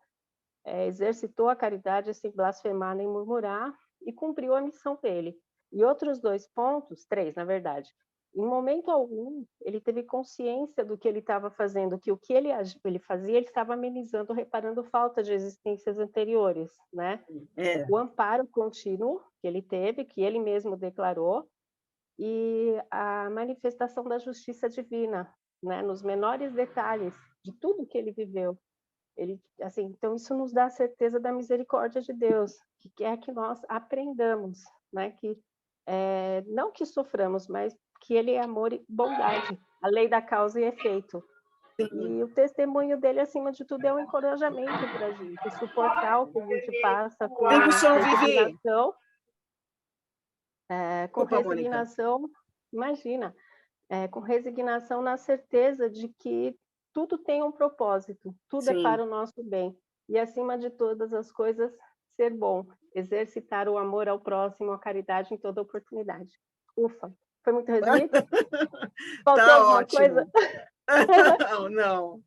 exercitou a caridade sem blasfemar nem murmurar e cumpriu a missão dele. E outros 2 pontos, 3, na verdade, em momento algum, ele teve consciência do que ele estava fazendo, que o que ele fazia, ele estava amenizando, reparando falta de existências anteriores, né? O amparo contínuo que ele teve, que ele mesmo declarou, e a manifestação da justiça divina, né? Nos menores detalhes de tudo que ele viveu. Então, isso nos dá a certeza da misericórdia de Deus, que quer que nós aprendamos, né? Que não que soframos, mas que ele é amor e bondade, a lei da causa e efeito. E o testemunho dele, acima de tudo, é um encorajamento para a gente, suportar o que a gente passa com determinação. Com Opa, Mônica. resignação, imagina, com resignação na certeza de que tudo tem um propósito, tudo é Sim. para o nosso bem. E, acima de todas as coisas, ser bom, exercitar o amor ao próximo, a caridade em toda oportunidade. Ufa, foi muito resumido? Faltou Tá alguma ótimo. coisa? Não.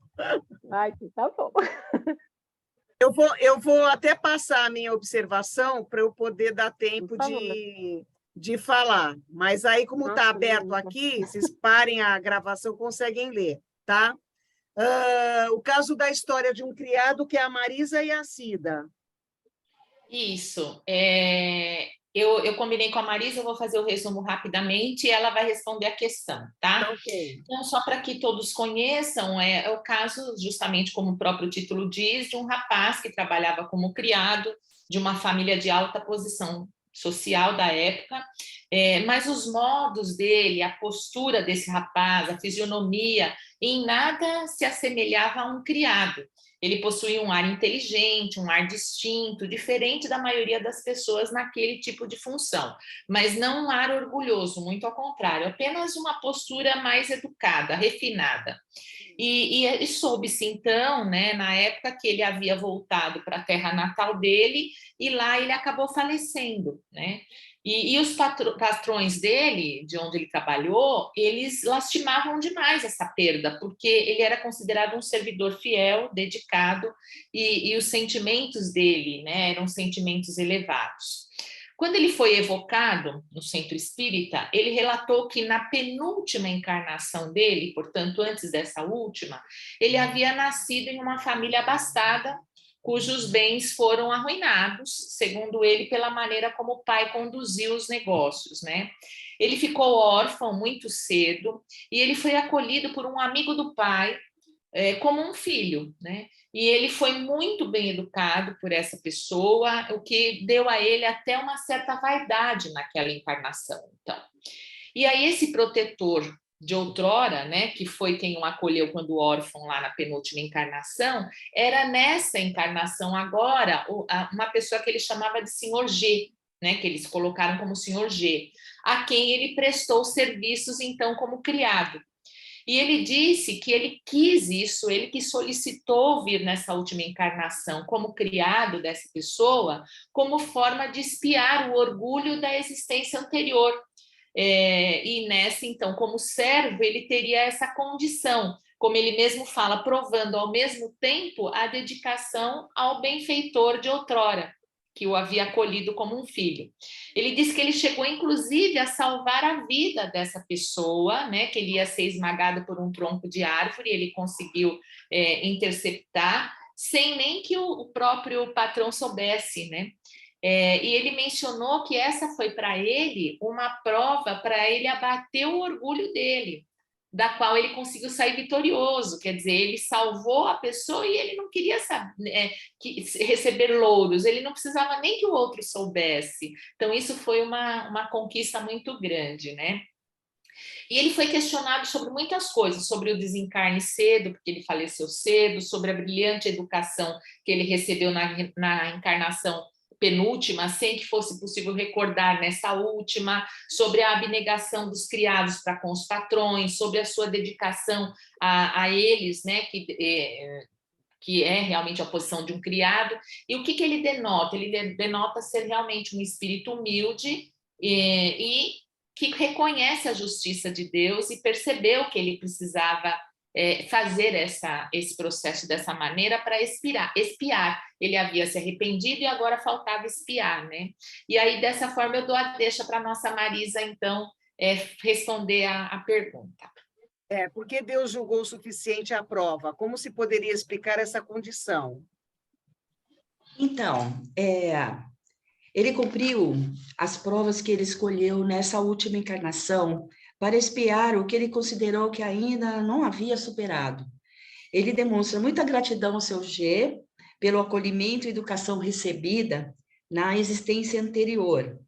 Ai, tá bom. Eu vou até passar a minha observação para eu poder dar tempo Por favor. de falar. Mas aí, como está Nossa, aberto Mônica. aqui, vocês parem a gravação, conseguem ler, tá? O caso da história de um criado que é a Marisa e a Cida. Isso. Eu combinei com a Marisa, eu vou fazer o resumo rapidamente e ela vai responder a questão, tá? Ok. Então, só para que todos conheçam, é o caso, justamente como o próprio título diz, de um rapaz que trabalhava como criado de uma família de alta posição social da época, mas os modos dele, a postura desse rapaz, a fisionomia, em nada se assemelhava a um criado. Ele possuía um ar inteligente, um ar distinto, diferente da maioria das pessoas naquele tipo de função, mas não um ar orgulhoso, muito ao contrário, apenas uma postura mais educada, refinada. E soube-se então, né, na época que ele havia voltado para a terra natal dele, e lá ele acabou falecendo, né? E os patrões dele, de onde ele trabalhou, eles lastimavam demais essa perda, porque ele era considerado um servidor fiel, dedicado, e os sentimentos dele, né, eram sentimentos elevados. Quando ele foi evocado no centro espírita, ele relatou que na penúltima encarnação dele, portanto, antes dessa última, ele havia nascido em uma família abastada, cujos bens foram arruinados, segundo ele, pela maneira como o pai conduziu os negócios, né? Ele ficou órfão muito cedo e ele foi acolhido por um amigo do pai como um filho, né? E ele foi muito bem educado por essa pessoa, o que deu a ele até uma certa vaidade naquela encarnação. Então, e aí esse protetor de outrora, né, que foi quem o acolheu quando órfão lá na penúltima encarnação, era nessa encarnação agora uma pessoa que ele chamava de Senhor G, né, que eles colocaram como Senhor G, a quem ele prestou serviços então como criado. E ele disse que ele quis isso, ele que solicitou vir nessa última encarnação como criado dessa pessoa, como forma de espiar o orgulho da existência anterior. E nessa, então, como servo, ele teria essa condição, como ele mesmo fala, provando ao mesmo tempo a dedicação ao benfeitor de outrora, que o havia acolhido como um filho. Ele disse que ele chegou, inclusive, a salvar a vida dessa pessoa, né, que ele ia ser esmagado por um tronco de árvore, ele conseguiu interceptar, sem nem que o próprio patrão soubesse, né? E ele mencionou que essa foi para ele uma prova para ele abater o orgulho dele, da qual ele conseguiu sair vitorioso, quer dizer, ele salvou a pessoa e ele não queria receber louros, ele não precisava nem que o outro soubesse. Então, isso foi uma conquista muito grande, né? E ele foi questionado sobre muitas coisas, sobre o desencarne cedo, porque ele faleceu cedo, sobre a brilhante educação que ele recebeu na encarnação penúltima, sem que fosse possível recordar nessa última, sobre a abnegação dos criados para com os patrões, sobre a sua dedicação a eles, né, que é realmente a posição de um criado. E o que ele denota? Ele denota ser realmente um espírito humilde e que reconhece a justiça de Deus e percebeu que ele precisava fazer esse processo dessa maneira para espiar. Ele havia se arrependido e agora faltava espiar, né? E aí, dessa forma, eu dou a deixa para a nossa Marisa, então, responder a pergunta. Porque Deus julgou o suficiente a prova. Como se poderia explicar essa condição? Então, ele cumpriu as provas que ele escolheu nessa última encarnação para expiar o que ele considerou que ainda não havia superado. Ele demonstra muita gratidão ao seu G pelo acolhimento e educação recebida na existência anterior.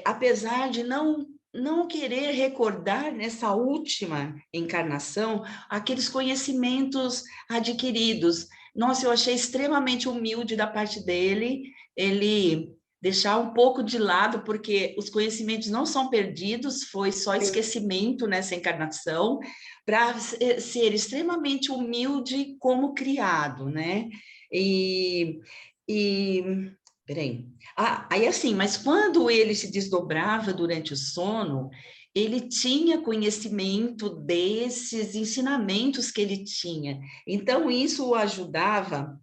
Apesar de não querer recordar nessa última encarnação aqueles conhecimentos adquiridos. Nossa, eu achei extremamente humilde da parte dele, ele deixar um pouco de lado, porque os conhecimentos não são perdidos, foi só esquecimento nessa encarnação, para ser extremamente humilde como criado, né? Peraí. Aí assim, mas quando ele se desdobrava durante o sono, ele tinha conhecimento desses ensinamentos que ele tinha. Então, isso o ajudava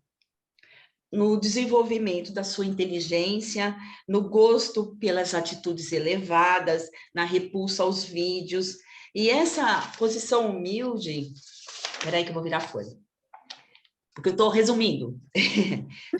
no desenvolvimento da sua inteligência, no gosto pelas atitudes elevadas, na repulsa aos vídeos. E essa posição humilde... Peraí que eu vou virar a folha. Porque eu estou resumindo.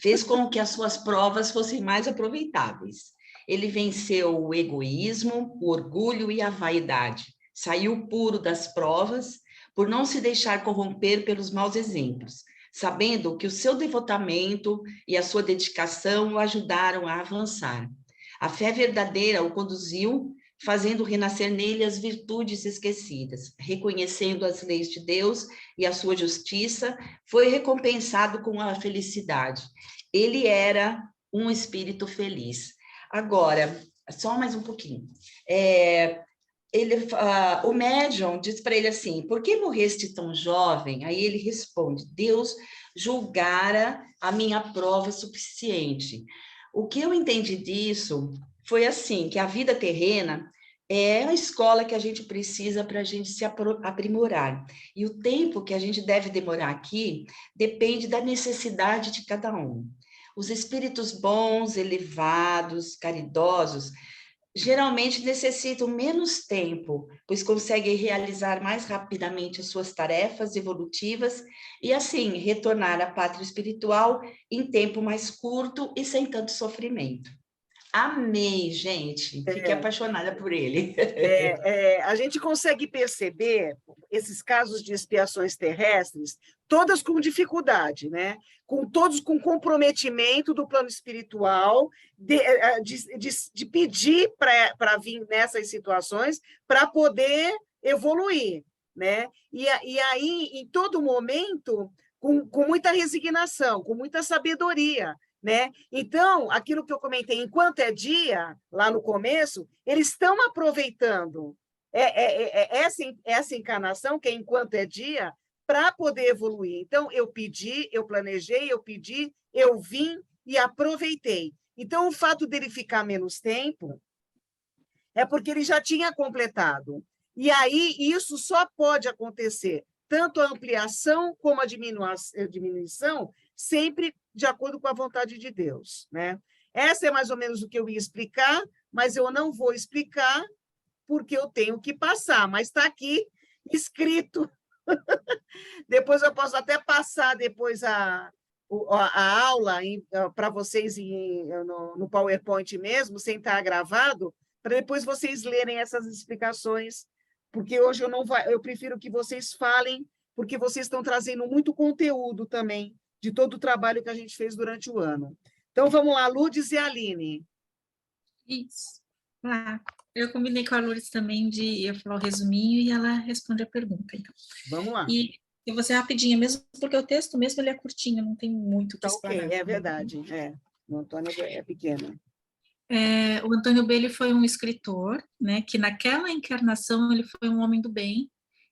Fez com que as suas provas fossem mais aproveitáveis. Ele venceu o egoísmo, o orgulho e a vaidade. Saiu puro das provas por não se deixar corromper pelos maus exemplos, sabendo que o seu devotamento e a sua dedicação o ajudaram a avançar. A fé verdadeira o conduziu, fazendo renascer nele as virtudes esquecidas. Reconhecendo as leis de Deus e a sua justiça, foi recompensado com a felicidade. Ele era um espírito feliz. Agora, só mais um pouquinho. O médium diz para ele assim, por que morreste tão jovem? Aí ele responde, Deus julgara a minha prova suficiente. O que eu entendi disso foi assim, que a vida terrena é a escola que a gente precisa para a gente se aprimorar. E o tempo que a gente deve demorar aqui depende da necessidade de cada um. Os espíritos bons, elevados, caridosos, geralmente necessitam menos tempo, pois conseguem realizar mais rapidamente as suas tarefas evolutivas e, assim, retornar à pátria espiritual em tempo mais curto e sem tanto sofrimento. Amei, gente. Fiquei apaixonada por ele. A gente consegue perceber esses casos de expiações terrestres, todas com dificuldade, né? Todos com comprometimento do plano espiritual, de pedir para vir nessas situações para poder evoluir, né? E aí, em todo momento, com muita resignação, com muita sabedoria, né? Então, aquilo que eu comentei, enquanto é dia, lá no começo, eles estão aproveitando essa encarnação, que é enquanto é dia, para poder evoluir. Então, eu pedi, eu planejei, eu vim e aproveitei. Então, o fato dele ficar menos tempo é porque ele já tinha completado. E aí, isso só pode acontecer, tanto a ampliação como a diminuição, sempre de acordo com a vontade de Deus, né? Essa é mais ou menos o que eu ia explicar, mas eu não vou explicar porque eu tenho que passar, mas está aqui escrito. Depois eu posso até passar depois a aula para vocês no PowerPoint mesmo, sem estar gravado, para depois vocês lerem essas explicações, porque hoje eu prefiro que vocês falem, porque vocês estão trazendo muito conteúdo também de todo o trabalho que a gente fez durante o ano. Então, vamos lá, Lourdes e Aline. Isso. Eu combinei com a Lourdes também de eu falar o resuminho e ela responde a pergunta. Então. Vamos lá. E eu vou ser rapidinha mesmo, porque o texto mesmo ele é curtinho, não tem muito o que explanar. Ok, é verdade. O Antônio é pequeno. O Antônio B ele foi um escritor, né, que naquela encarnação ele foi um homem do bem,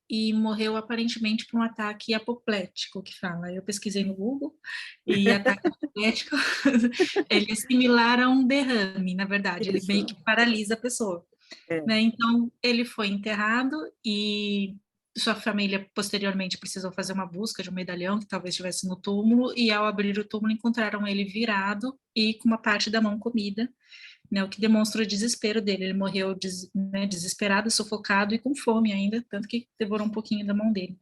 e morreu aparentemente por um ataque apoplético, que fala. Eu pesquisei no Google, e ataque apoplético ele é similar a um derrame, na verdade, ele meio que paralisa a pessoa. Né? Então, ele foi enterrado e sua família, posteriormente, precisou fazer uma busca de um medalhão que talvez estivesse no túmulo, e ao abrir o túmulo encontraram ele virado e com uma parte da mão comida, né, o que demonstra o desespero dele. Ele morreu desesperado, sufocado e com fome ainda, tanto que devorou um pouquinho da mão dele.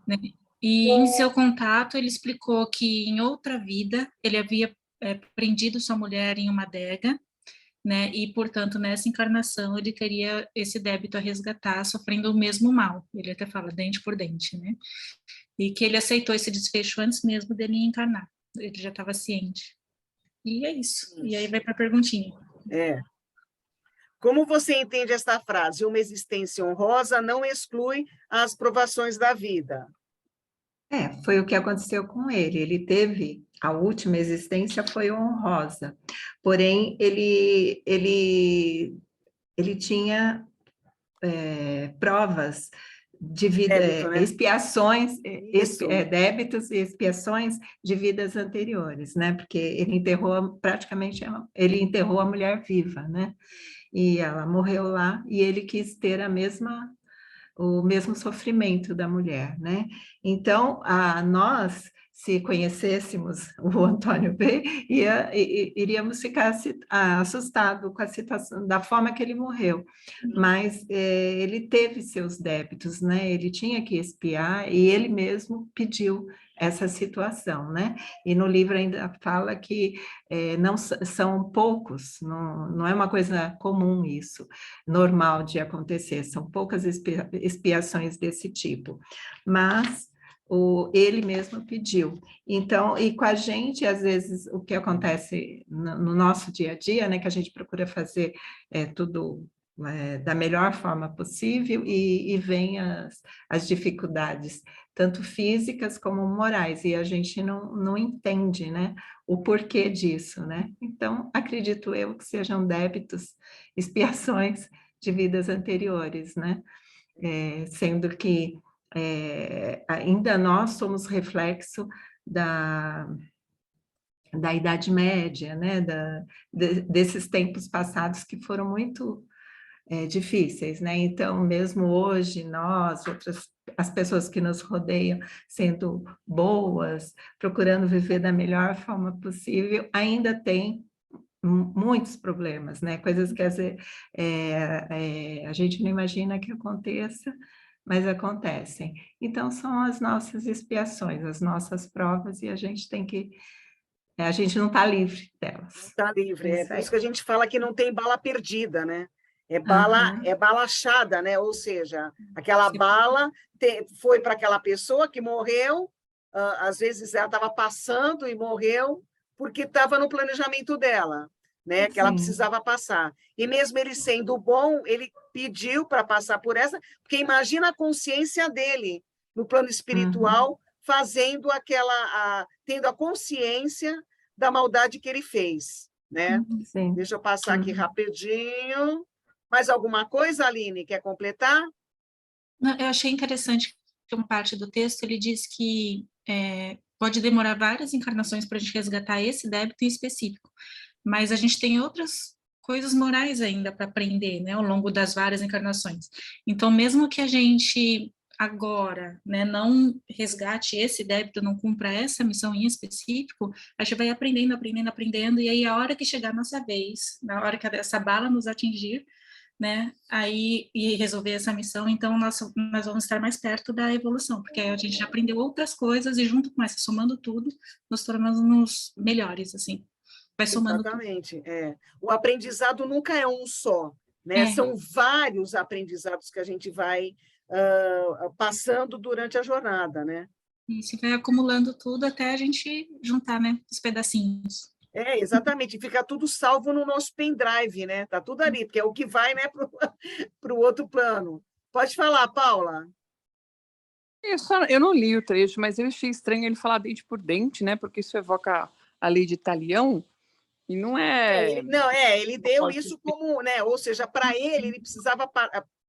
Né? E em seu contato, ele explicou que em outra vida ele havia prendido sua mulher em uma adega, né, e, portanto, nessa encarnação ele teria esse débito a resgatar, sofrendo o mesmo mal. Ele até fala dente por dente, né? E que ele aceitou esse desfecho antes mesmo dele encarnar. Ele já estava ciente. E é isso. E aí vai para a perguntinha. Como você entende esta frase? Uma existência honrosa não exclui as provações da vida. Foi o que aconteceu com ele. Ele teve a última existência foi honrosa, porém ele tinha provas de vida, Débito, né? expiações, Isso. débitos e expiações de vidas anteriores, né? Porque ele enterrou ele enterrou a mulher viva, né? E ela morreu lá e ele quis ter o mesmo sofrimento da mulher, né? Então, nós, se conhecêssemos o Antônio B., iríamos ficar assustados com a situação, da forma que ele morreu. Mas ele teve seus débitos, né? Ele tinha que expiar e ele mesmo pediu essa situação, né? E no livro ainda fala que não são poucos, não é uma coisa comum isso, normal de acontecer, são poucas expiações desse tipo, mas ele mesmo pediu. Então, e com a gente, às vezes, o que acontece no nosso dia a dia, né, que a gente procura fazer tudo da melhor forma possível e vem as dificuldades, tanto físicas como morais, e a gente não entende, né, o porquê disso, né? Então, acredito eu que sejam débitos, expiações de vidas anteriores, né? Sendo que ainda nós somos reflexo da Idade Média, né? Desses tempos passados que foram muito difíceis, né? Então, mesmo hoje, as pessoas que nos rodeiam, sendo boas, procurando viver da melhor forma possível, ainda tem muitos problemas, né? Coisas que às vezes, a gente não imagina que aconteça, mas acontecem. Então, são as nossas expiações, as nossas provas, e a gente tem que... A gente não está livre delas. Está livre, É isso por aí. isso que a gente fala que não tem bala perdida, né? É bala achada, né? Ou seja, aquela bala foi para aquela pessoa que morreu, às vezes ela estava passando e morreu porque estava no planejamento dela, né? Que ela precisava passar. E mesmo ele sendo bom, ele pediu para passar por essa, porque imagina a consciência dele no plano espiritual, fazendo tendo a consciência da maldade que ele fez, né? Sim. Deixa eu passar aqui rapidinho. Mais alguma coisa, Aline? Quer completar? Não, eu achei interessante que uma parte do texto ele diz que pode demorar várias encarnações para a gente resgatar esse débito em específico, mas a gente tem outras coisas morais ainda para aprender, né, ao longo das várias encarnações. Então, mesmo que a gente agora, né, não resgate esse débito, não cumpra essa missão em específico, a gente vai aprendendo, e aí a hora que chegar a nossa vez, na hora que essa bala nos atingir, né, aí e resolver essa missão, então nós vamos estar mais perto da evolução, porque a gente já aprendeu outras coisas e junto com essa, somando tudo, nos tornamos melhores, assim, vai somando Exatamente, O aprendizado nunca é um só, né? São vários aprendizados que a gente vai passando durante a jornada, né? E se vai acumulando tudo até a gente juntar, né, os pedacinhos. Exatamente, fica tudo salvo no nosso pendrive, né? Tá tudo ali, porque é o que vai, né, para o outro plano. Pode falar, Paula. Eu não li o trecho, mas eu achei estranho ele falar dente por dente, né? Porque isso evoca a lei de Talião, e não é... Ele deu isso como, né? Ou seja, para ele precisava,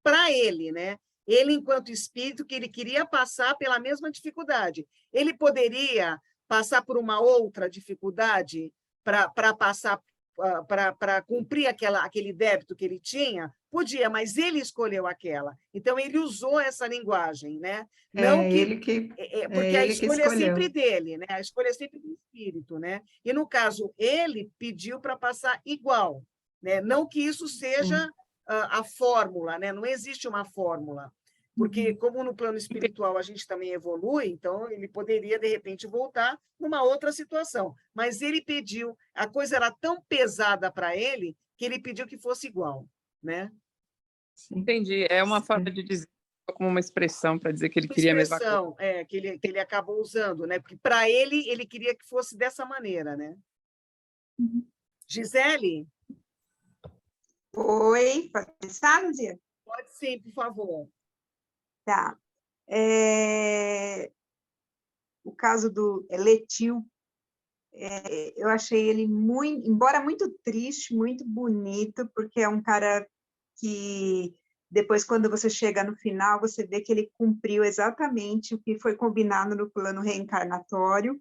para ele, né? Ele, enquanto espírito, que ele queria passar pela mesma dificuldade. Ele poderia passar por uma outra dificuldade para passar, para cumprir aquele débito que ele tinha? Podia, mas ele escolheu aquela. Então, ele usou essa linguagem, né? Não porque a escolha é sempre dele, né? A escolha é sempre do espírito, né? E, no caso, ele pediu para passar igual, né? Não que isso seja a fórmula, né? Não existe uma fórmula, porque como no plano espiritual a gente também evolui, então ele poderia, de repente, voltar numa outra situação. Mas ele pediu, a coisa era tão pesada para ele que ele pediu que fosse igual, né? Entendi, é uma forma de dizer, como uma expressão para dizer que ele queria a mesma coisa. Que ele acabou usando, né? Porque para ele queria que fosse dessa maneira, né? Gisele? Oi, pode começar, Luzia? Pode sim, por favor. Tá. O caso do Letil, Eu achei ele muito, embora muito triste, muito bonito, porque é um cara que depois, quando você chega no final, você vê que ele cumpriu exatamente o que foi combinado no plano reencarnatório,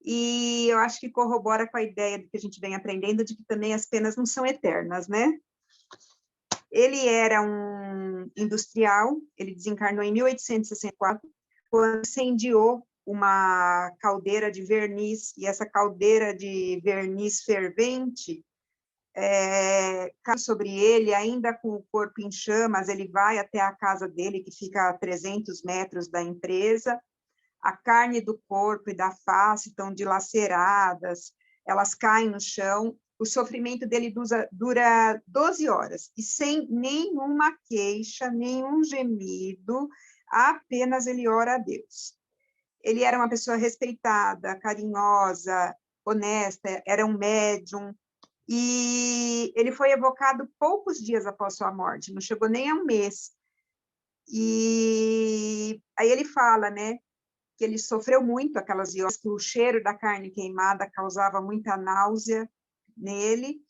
e eu acho que corrobora com a ideia do que a gente vem aprendendo, de que também as penas não são eternas, né? Ele era um industrial, ele desencarnou em 1864, quando incendiou uma caldeira de verniz, e essa caldeira de verniz fervente cai sobre ele, ainda com o corpo em chamas, ele vai até a casa dele, que fica a 300 metros da empresa, a carne do corpo e da face estão dilaceradas, elas caem no chão, o sofrimento dele dura 12 horas, e sem nenhuma queixa, nenhum gemido, apenas ele ora a Deus. Ele era uma pessoa respeitada, carinhosa, honesta, era um médium, e ele foi evocado poucos dias após sua morte, não chegou nem a um mês. E aí ele fala, né, que ele sofreu muito aquelas horas, que o cheiro da carne queimada causava muita náusea nele,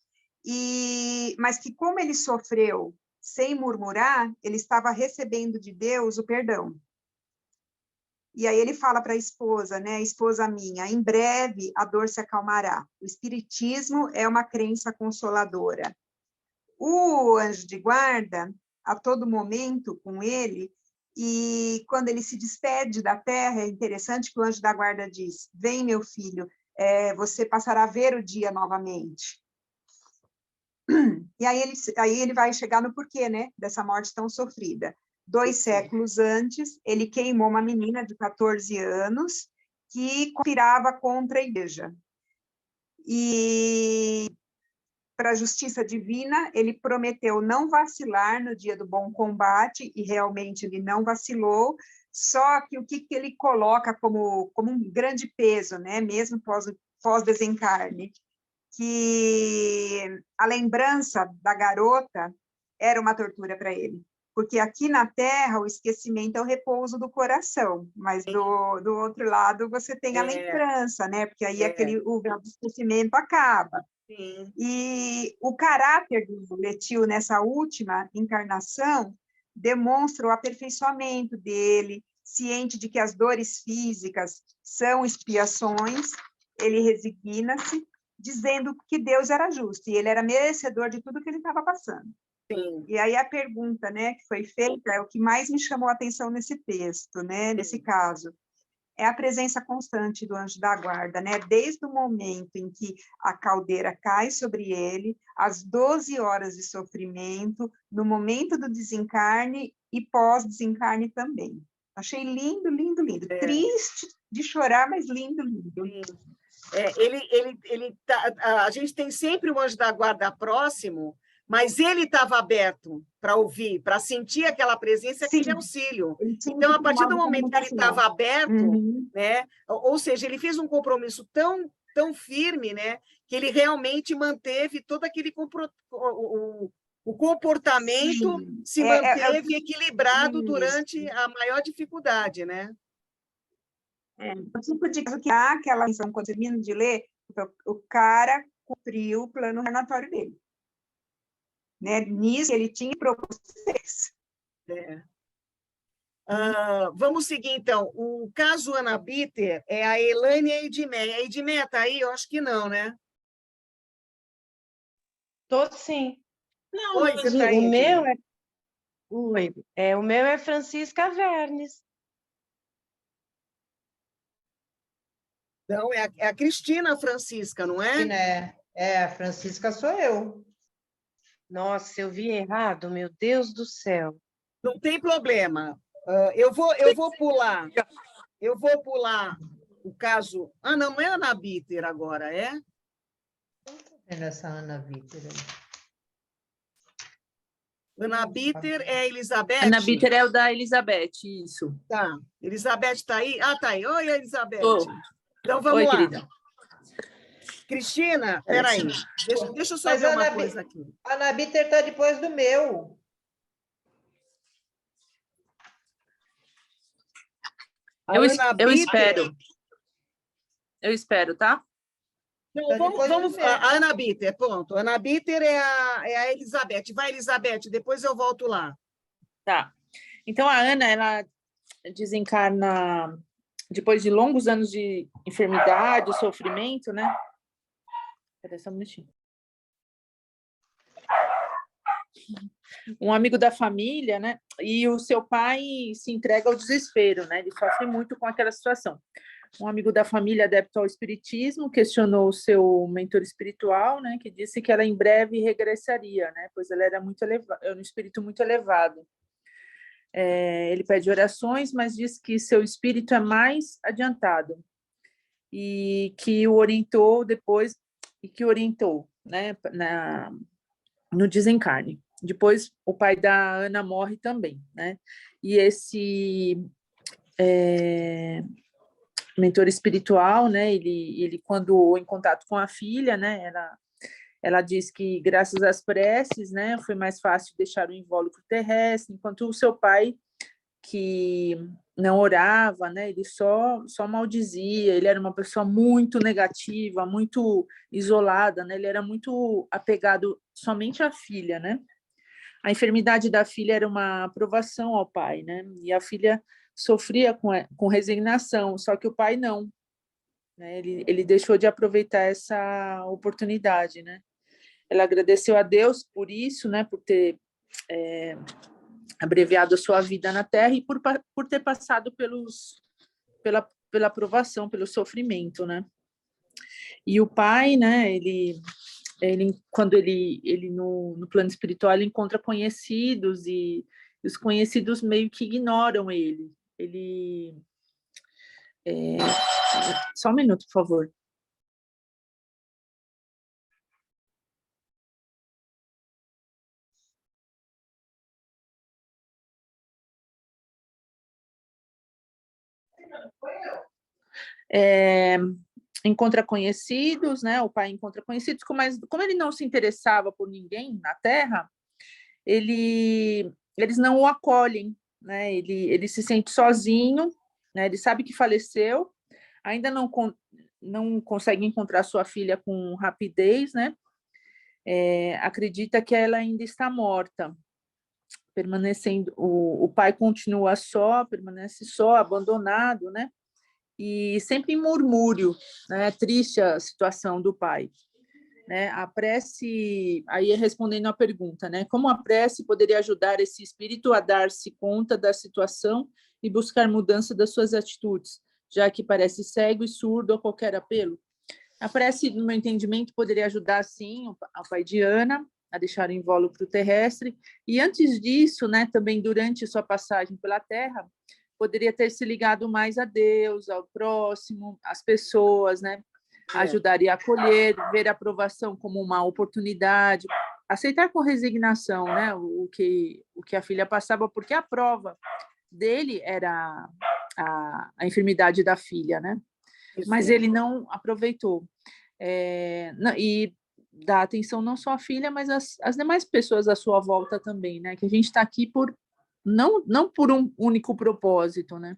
mas que como ele sofreu sem murmurar, ele estava recebendo de Deus o perdão. E aí ele fala para a esposa, né, esposa minha, em breve a dor se acalmará. O espiritismo é uma crença consoladora. O anjo de guarda, a todo momento com ele, e quando ele se despede da terra, é interessante que o anjo da guarda diz, vem meu filho, você passará a ver o dia novamente. E aí ele vai chegar no porquê, né, dessa morte tão sofrida. 2 séculos antes, ele queimou uma menina de 14 anos que conspirava contra a igreja. E, para a justiça divina, ele prometeu não vacilar no dia do bom combate, e realmente ele não vacilou, só que o que ele coloca como um grande peso, né, mesmo pós-desencarne, que a lembrança da garota era uma tortura para ele. Porque aqui na Terra o esquecimento é o repouso do coração, mas do outro lado você tem a lembrança, né? Porque aí o véu do esquecimento acaba. Sim. E o caráter do Letil nessa última encarnação demonstra o aperfeiçoamento dele, ciente de que as dores físicas são expiações, ele resigna-se, dizendo que Deus era justo, e ele era merecedor de tudo que ele estava passando. Sim. E aí a pergunta, né, que foi feita é o que mais me chamou a atenção nesse texto, né, nesse caso, é a presença constante do anjo da guarda, né, desde o momento em que a caldeira cai sobre ele, às 12 horas de sofrimento, no momento do desencarne e pós-desencarne também. Achei lindo, lindo, lindo. Triste de chorar, mas lindo, lindo. Sim. A gente tem sempre o anjo da guarda próximo, mas ele estava aberto para ouvir, para sentir aquela presença, aquele auxílio. Então, a partir do momento que ele estava aberto, né, ou seja, ele fez um compromisso tão firme, né, que ele realmente manteve todo aquele o comportamento, se manteve equilibrado durante a maior dificuldade, né? O tipo de caso que há aquela lição, quando termino de ler, o cara cumpriu o plano reencarnatório dele. Né? Nisso ele tinha propósito. Vamos seguir, então. O caso Ana Bitter é a Elaine e a Edmeia. A Edmeia está aí? Eu acho que não, né? Tô sim. Não, Oi, mas você tá aí, o meu o meu é Francisca Vernes. Não, é a Cristina Francisca, não é? A Francisca sou eu. Nossa, eu vi errado, meu Deus do céu. Não tem problema. Eu vou pular. Eu vou pular o caso. Ah, não é Ana Bitter agora, é? Não estou vendo essa Ana Bitter aí. Ana Bitter é a Elizabeth? Ana Bitter é o da Elizabeth, isso. Tá. Elizabeth está aí? Ah, está aí. Oi, Elizabeth. Então, vamos Oi, lá. querida. Cristina, peraí. Deixa eu só ver uma coisa aqui. A Ana Bitter está depois do meu. Eu espero. Eu espero, tá? Então, vamos a Ana Bitter, pronto. Ana Bitter é a Elizabeth. Vai, Elizabeth, depois eu volto lá. Tá. Então, a Ana, ela desencarna depois de longos anos de enfermidade, sofrimento, né? Espera só um minutinho. Um amigo da família, né? E o seu pai se entrega ao desespero, né? Ele sofre muito com aquela situação. Um amigo da família adepto ao espiritismo questionou o seu mentor espiritual, né? Que disse que ela em breve regressaria, né? Pois ela era um espírito muito elevado. Ele pede orações, mas diz que seu espírito é mais adiantado e que o orientou depois né, no desencarne. Depois, o pai da Ana morre também, né? E esse mentor espiritual, né? Ele quando em contato com a filha, né? Ela diz que, graças às preces, né, foi mais fácil deixar o invólucro terrestre, enquanto o seu pai, que não orava, né, ele só maldizia, ele era uma pessoa muito negativa, muito isolada, né, ele era muito apegado somente à filha, né? A enfermidade da filha era uma provação ao pai, né? E a filha sofria com resignação, só que o pai não, né? Ele deixou de aproveitar essa oportunidade, né? Ela agradeceu a Deus por isso, né, por ter abreviado a sua vida na Terra e por ter passado pela provação, pelo sofrimento, né? E o pai, né, quando ele no plano espiritual, ele encontra conhecidos e os conhecidos meio que ignoram ele. Só um minuto, por favor. Encontra conhecidos, né? O pai encontra conhecidos, mas como ele não se interessava por ninguém na Terra, eles não o acolhem, né? Ele se sente sozinho, né? Ele sabe que faleceu, ainda não consegue encontrar sua filha com rapidez, né? Acredita que ela ainda está morta, permanecendo. O pai continua permanece só, abandonado, né? E sempre em murmúrio, né? Triste a situação do pai, né? A prece, aí respondendo a pergunta, né? Como a prece poderia ajudar esse espírito a dar-se conta da situação e buscar mudança das suas atitudes, já que parece cego e surdo a qualquer apelo? A prece, no meu entendimento, poderia ajudar, sim, o pai de Ana a deixar o invólucro terrestre, e antes disso, né, também durante sua passagem pela Terra, poderia ter se ligado mais a Deus, ao próximo, às pessoas, né? Ajudaria a acolher, ver a aprovação como uma oportunidade, aceitar com resignação, né, o que a filha passava, porque a prova dele era a enfermidade da filha, né? Mas ele não aproveitou. E dá atenção não só à filha, mas às demais pessoas à sua volta também, né? Que a gente está aqui não por um único propósito, né?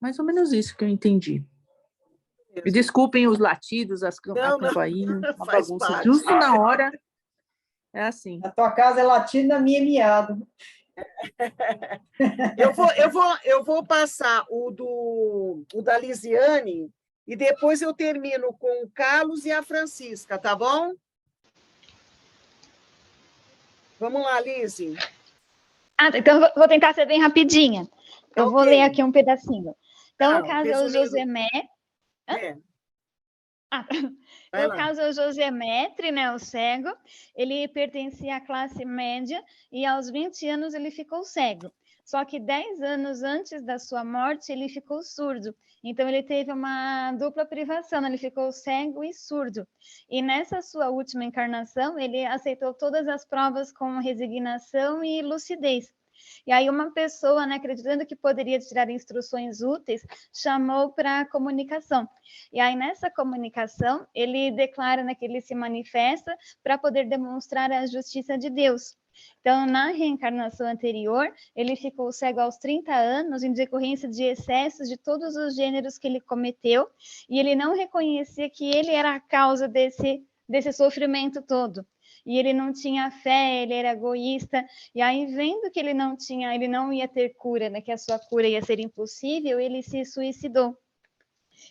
Mais ou menos isso que eu entendi. Me desculpem os latidos, a campainha, a bagunça, parte. Justo na hora, é assim. Na tua casa é latido, na minha é miado. Eu vou passar o da Lisiane e depois eu termino com o Carlos e a Francisca, tá bom? Vamos lá, Lisi. Então, vou tentar ser bem rapidinha. Eu vou ler aqui um pedacinho. Então, o caso é o Josemé. O caso é o José Metre, né, o cego. Ele pertencia à classe média e aos 20 anos ele ficou cego. Só que 10 anos antes da sua morte ele ficou surdo. Então ele teve uma dupla privação, ele ficou cego e surdo. E nessa sua última encarnação ele aceitou todas as provas com resignação e lucidez. E aí uma pessoa, né, acreditando que poderia tirar instruções úteis, chamou para a comunicação. E aí nessa comunicação, ele declara, né, que ele se manifesta para poder demonstrar a justiça de Deus. Então, na reencarnação anterior, ele ficou cego aos 30 anos em decorrência de excessos de todos os gêneros que ele cometeu, e ele não reconhecia que ele era a causa desse sofrimento todo. E ele não tinha fé, ele era egoísta, e aí vendo que ele não ia ter cura, né, que a sua cura ia ser impossível, ele se suicidou.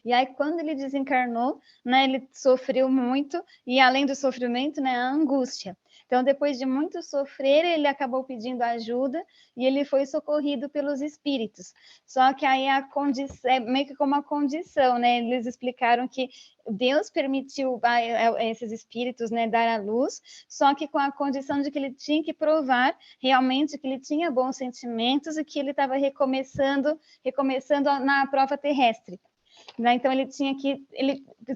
E aí, quando ele desencarnou, né, ele sofreu muito, e além do sofrimento, né, a angústia. Então, depois de muito sofrer, ele acabou pedindo ajuda e ele foi socorrido pelos espíritos. Só que aí a condição, é meio que como uma condição, né? Eles explicaram que Deus permitiu a esses espíritos, né, dar a luz, só que com a condição de que ele tinha que provar realmente que ele tinha bons sentimentos e que ele estava recomeçando na prova terrestre. Então ele tinha que,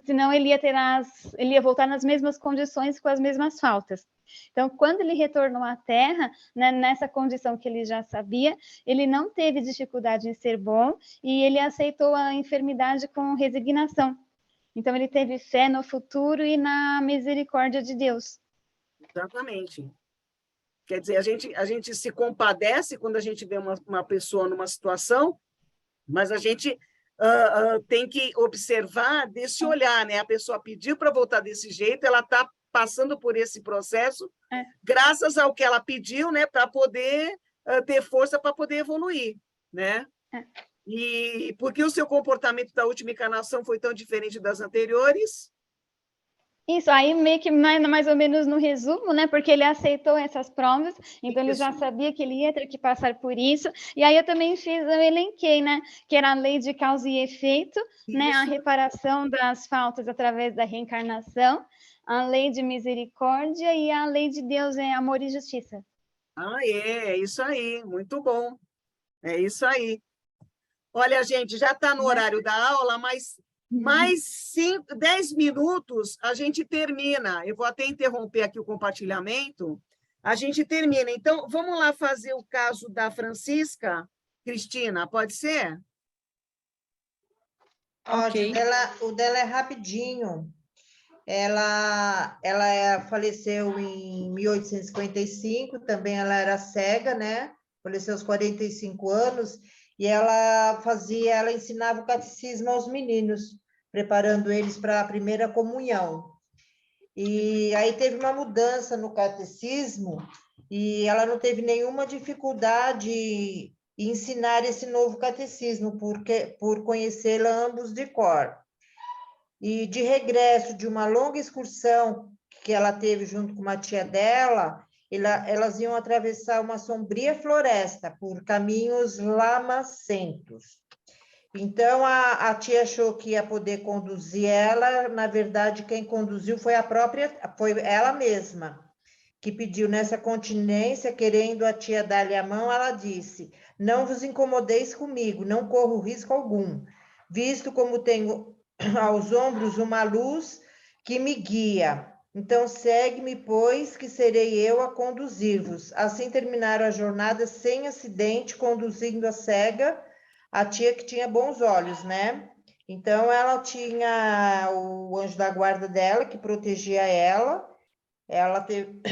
senão ele ia voltar nas mesmas condições com as mesmas faltas. Então, quando ele retornou à Terra, né, nessa condição que ele já sabia, ele não teve dificuldade em ser bom e ele aceitou a enfermidade com resignação. Então, ele teve fé no futuro e na misericórdia de Deus. Exatamente. Quer dizer, a gente se compadece quando a gente vê uma pessoa numa situação, mas a gente tem que observar desse olhar, né? A pessoa pediu para voltar desse jeito, ela está passando por esse processo, graças ao que ela pediu, né? Para poder ter força para poder evoluir, né? E por que o seu comportamento da última encarnação foi tão diferente das anteriores? Isso, aí meio que mais ou menos no resumo, né? Porque ele aceitou essas provas, então ele já sabia que ele ia ter que passar por isso. E aí eu também eu elenquei, né? Que era a lei de causa e efeito, né? A reparação das faltas através da reencarnação, a lei de misericórdia e a lei de Deus é amor e justiça. É isso aí, muito bom. É isso aí. Olha, gente, já está no horário da aula, mas mais 10 minutos a gente termina. Eu vou até interromper aqui o compartilhamento. A gente termina. Então, vamos lá fazer o caso da Francisca. Cristina, pode ser? Okay. O dela é rapidinho. Ela faleceu em 1855, também ela era cega, né? Faleceu aos 45 anos, e ela ensinava o catecismo aos meninos, preparando eles para a primeira comunhão. E aí teve uma mudança no catecismo, e ela não teve nenhuma dificuldade em ensinar esse novo catecismo, por conhecê-la ambos de cor. E de regresso de uma longa excursão que ela teve junto com uma tia dela, elas iam atravessar uma sombria floresta por caminhos lamacentos. Então, a tia achou que ia poder conduzir ela, na verdade, quem conduziu foi ela mesma, que pediu nessa continência, querendo a tia dar-lhe a mão, ela disse: não vos incomodeis comigo, não corro risco algum, visto como tenho aos ombros uma luz que me guia. Então, segue-me, pois, que serei eu a conduzir-vos. Assim terminaram a jornada sem acidente, conduzindo a cega, a tia que tinha bons olhos, né? Então, ela tinha o anjo da guarda dela, que protegia ela,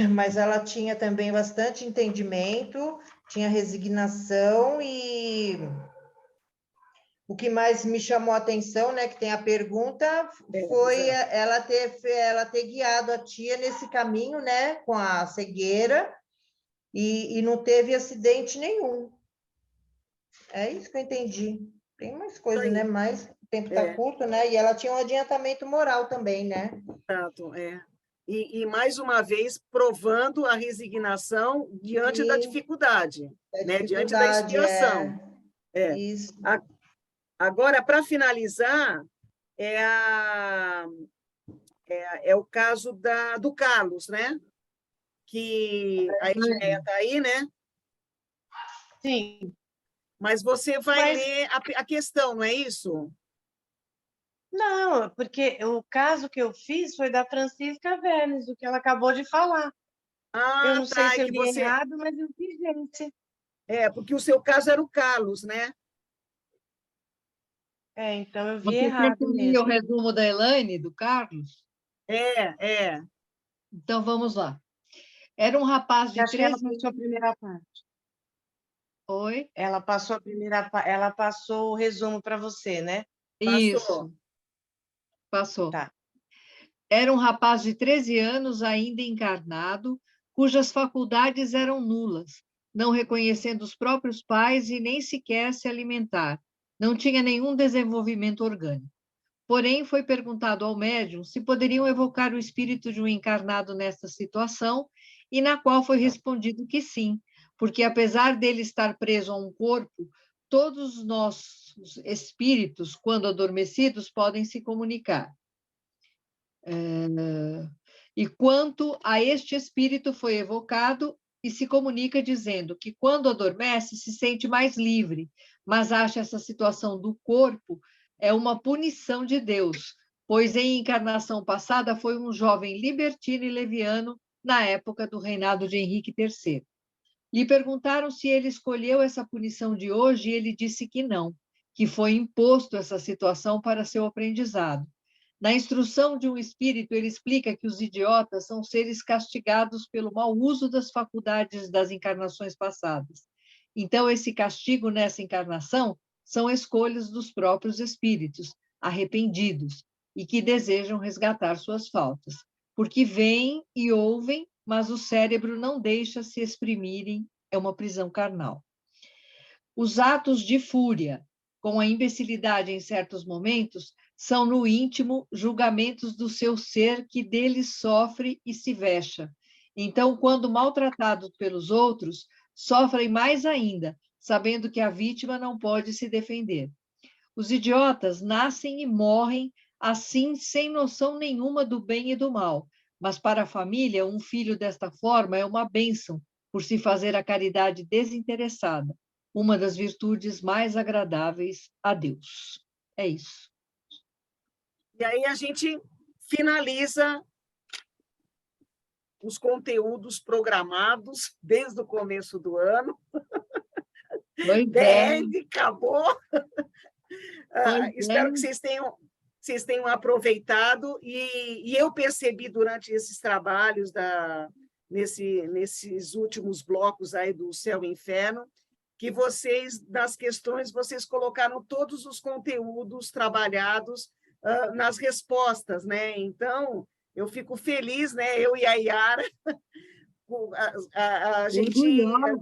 mas ela tinha também bastante entendimento, tinha resignação, e o que mais me chamou a atenção, né, que tem a pergunta, foi ela ter guiado a tia nesse caminho, né, com a cegueira, e não teve acidente nenhum. É isso que eu entendi. Tem mais coisas, né, mas o tempo está curto, né, e ela tinha um adiantamento moral também, né? Exato, E mais uma vez, provando a resignação diante da dificuldade, né, diante da expiação. Isso. Agora, para finalizar, é o caso do Carlos, né? Que a Edneia está aí, né? Sim. Mas você vai ler a questão, não é isso? Não, porque o caso que eu fiz foi da Francisca Vernes, o que ela acabou de falar. Eu não sei se eu li errado, mas eu fiz, gente. Porque o seu caso era o Carlos, né? Então eu vi Você errado mesmo. O resumo da Elaine, do Carlos? É. Então, vamos lá. Era um rapaz de Acho que ela 13 passou a primeira parte. Oi? Ela passou a primeira ela passou o resumo para você, né? Isso. Passou. Tá. Era um rapaz de 13 anos, ainda encarnado, cujas faculdades eram nulas, não reconhecendo os próprios pais e nem sequer se alimentar. Não tinha nenhum desenvolvimento orgânico. Porém, foi perguntado ao médium se poderiam evocar o espírito de um encarnado nesta situação, e na qual foi respondido que sim, porque apesar dele estar preso a um corpo, todos os nossos espíritos, quando adormecidos, podem se comunicar. E quanto a este espírito foi evocado e se comunica dizendo que quando adormece se sente mais livre, mas acha essa situação do corpo é uma punição de Deus, pois em encarnação passada foi um jovem libertino e leviano na época do reinado de Henrique III. Lhe perguntaram se ele escolheu essa punição de hoje e ele disse que não, que foi imposto essa situação para seu aprendizado. Na instrução de um espírito, ele explica que os idiotas são seres castigados pelo mau uso das faculdades das encarnações passadas. Então, esse castigo nessa encarnação são escolhas dos próprios espíritos, arrependidos, e que desejam resgatar suas faltas, porque veem e ouvem, mas o cérebro não deixa se exprimirem, é uma prisão carnal. Os atos de fúria, com a imbecilidade em certos momentos, são no íntimo julgamentos do seu ser que dele sofre e se vexa. Então, quando maltratados pelos outros, sofrem mais ainda, sabendo que a vítima não pode se defender. Os idiotas nascem e morrem assim, sem noção nenhuma do bem e do mal, mas para a família, um filho desta forma é uma bênção, por se fazer a caridade desinteressada, uma das virtudes mais agradáveis a Deus. É isso. E aí a gente finaliza os conteúdos programados desde o começo do ano. Acabou. Espero que vocês tenham aproveitado. E eu percebi durante esses trabalhos, nesses últimos blocos aí do Céu e Inferno, que vocês, nas questões, vocês colocaram todos os conteúdos trabalhados nas respostas, né? Então, eu fico feliz, né? Eu e a Yara, a gente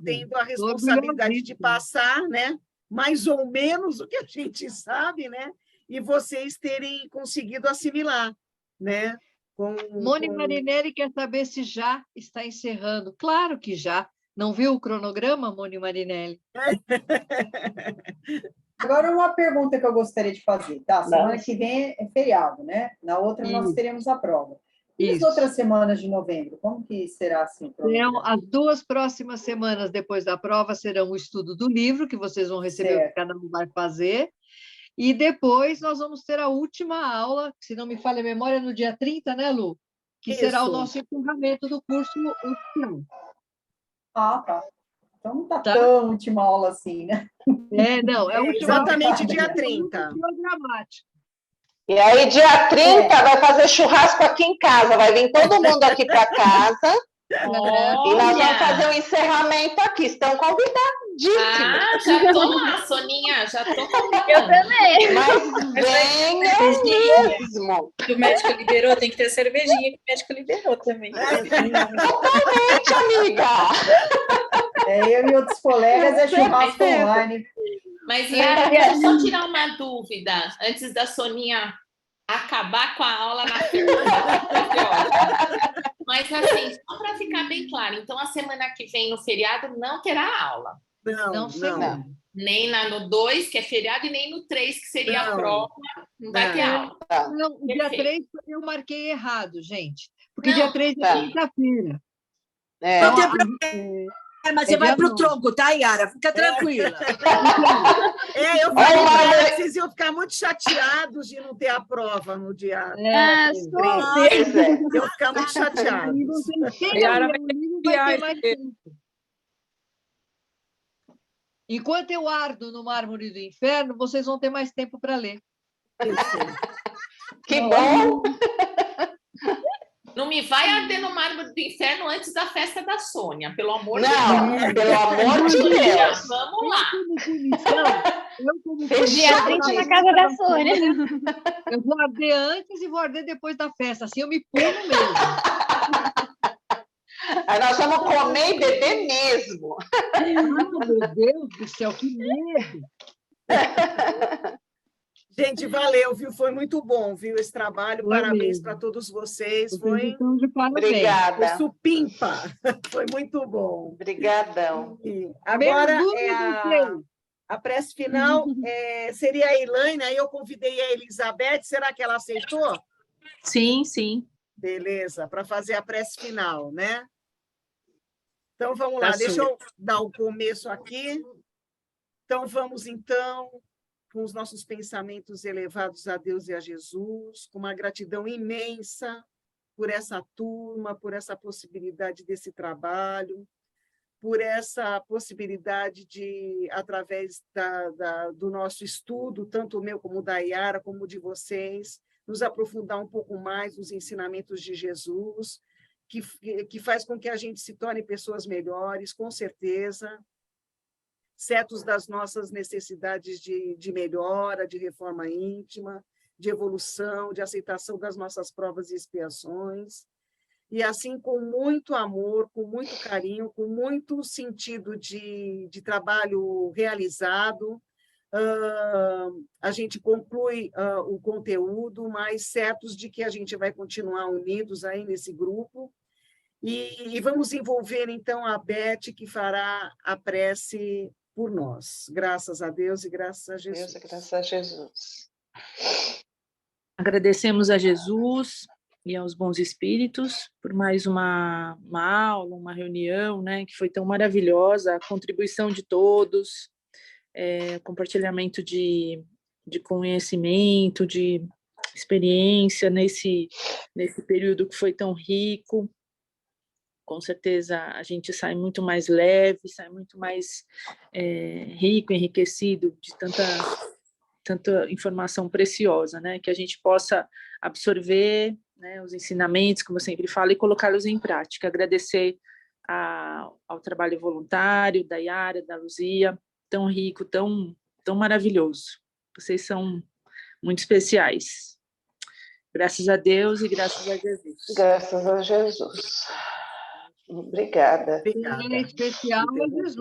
tendo a responsabilidade de passar, né? Mais ou menos o que a gente sabe, né? E vocês terem conseguido assimilar, né? Mônica Marinelli quer saber se já está encerrando. Claro que já. Não viu o cronograma, Mônica Marinelli? Agora, uma pergunta que eu gostaria de fazer, tá? Semana que vem é feriado, né? Na outra nós teremos a prova. E as outras semanas de novembro, como que será assim? Então, as 2 próximas semanas depois da prova serão o estudo do livro, que vocês vão receber o que cada um vai fazer. E depois nós vamos ter a última aula, se não me falha a memória, no dia 30, né, Lu? Que será o nosso encerramento do curso oficial. Ah, tá. Então não está tão última aula assim, né? Não, é exatamente dia 30. E aí, dia 30, vai fazer churrasco aqui em casa, vai vir todo mundo aqui para casa. E nós vamos fazer o encerramento aqui. Estão convidadíssimos. Já tô lá, Soninha, já tô convidando. Eu também. Mas venham mesmo. O médico liberou, tem que ter cervejinha que o médico liberou também. Totalmente, amiga. Eu e outros colegas é churrasco online. Mas, Yara, deixa eu só tirar uma dúvida, antes da Soninha acabar com a aula na segunda. Mas, assim, só para ficar bem claro, então, a semana que vem, no feriado, não terá aula. Não. Nem no 2, que é feriado, e nem no 3, que seria a prova, não vai ter aula. Não, o dia 3 eu marquei errado, gente. Porque dia 3 é quinta-feira. Não tem problema. Mas você vai para o tronco, tá, Yara? Fica tranquila. Eu falei que vocês iam ficar muito chateados de não ter a prova no dia 3. Eu ficar muito chateada. Yara vai ter mais tempo. Enquanto eu ardo no mármore do inferno, vocês vão ter mais tempo para ler. Que bom! Não me vai arder no mármore do inferno antes da festa da Sônia, pelo amor de Deus. Não, pelo amor de Deus. Vamos lá. Dia na casa da Sônia. Eu vou arder antes e vou arder depois da festa, assim eu me pulo mesmo. Aí nós vamos comer e beber mesmo. Meu Deus do céu, que medo! Gente, valeu, viu? Foi muito bom, viu, esse trabalho. Foi Parabéns para todos vocês. Foi Obrigada. Foi supimpa. Foi muito bom. Obrigadão. E agora a prece final seria a Elaine, aí eu convidei a Elizabeth. Será que ela aceitou? Sim, sim. Beleza, para fazer a prece final, né? Então, vamos lá. Deixa eu dar o começo aqui. Então, vamos, com os nossos pensamentos elevados a Deus e a Jesus, com uma gratidão imensa por essa turma, por essa possibilidade desse trabalho, por essa possibilidade de, através do nosso estudo, tanto o meu como o da Yara, como o de vocês, nos aprofundar um pouco mais nos ensinamentos de Jesus, que faz com que a gente se torne pessoas melhores, com certeza, certos das nossas necessidades de melhora, de reforma íntima, de evolução, de aceitação das nossas provas e expiações. E assim, com muito amor, com muito carinho, com muito sentido de trabalho realizado, a gente conclui o conteúdo, mas certos de que a gente vai continuar unidos aí nesse grupo. E vamos envolver, então, a Beth, que fará a prece por nós. Graças a Deus e graças a Jesus. Deus e graças a Jesus. Agradecemos a Jesus e aos bons espíritos por mais uma aula, uma reunião, né, que foi tão maravilhosa, a contribuição de todos, compartilhamento de conhecimento, de experiência nesse período que foi tão rico. Com certeza a gente sai muito mais leve, sai muito mais rico, enriquecido de tanta informação preciosa, né? Que a gente possa absorver, né, os ensinamentos, como eu sempre falo, e colocá-los em prática. Agradecer ao trabalho voluntário da Yara, da Luzia, tão rico, tão maravilhoso. Vocês são muito especiais. Graças a Deus e graças a Jesus. Graças a Jesus. Obrigada. Especial a Jesus.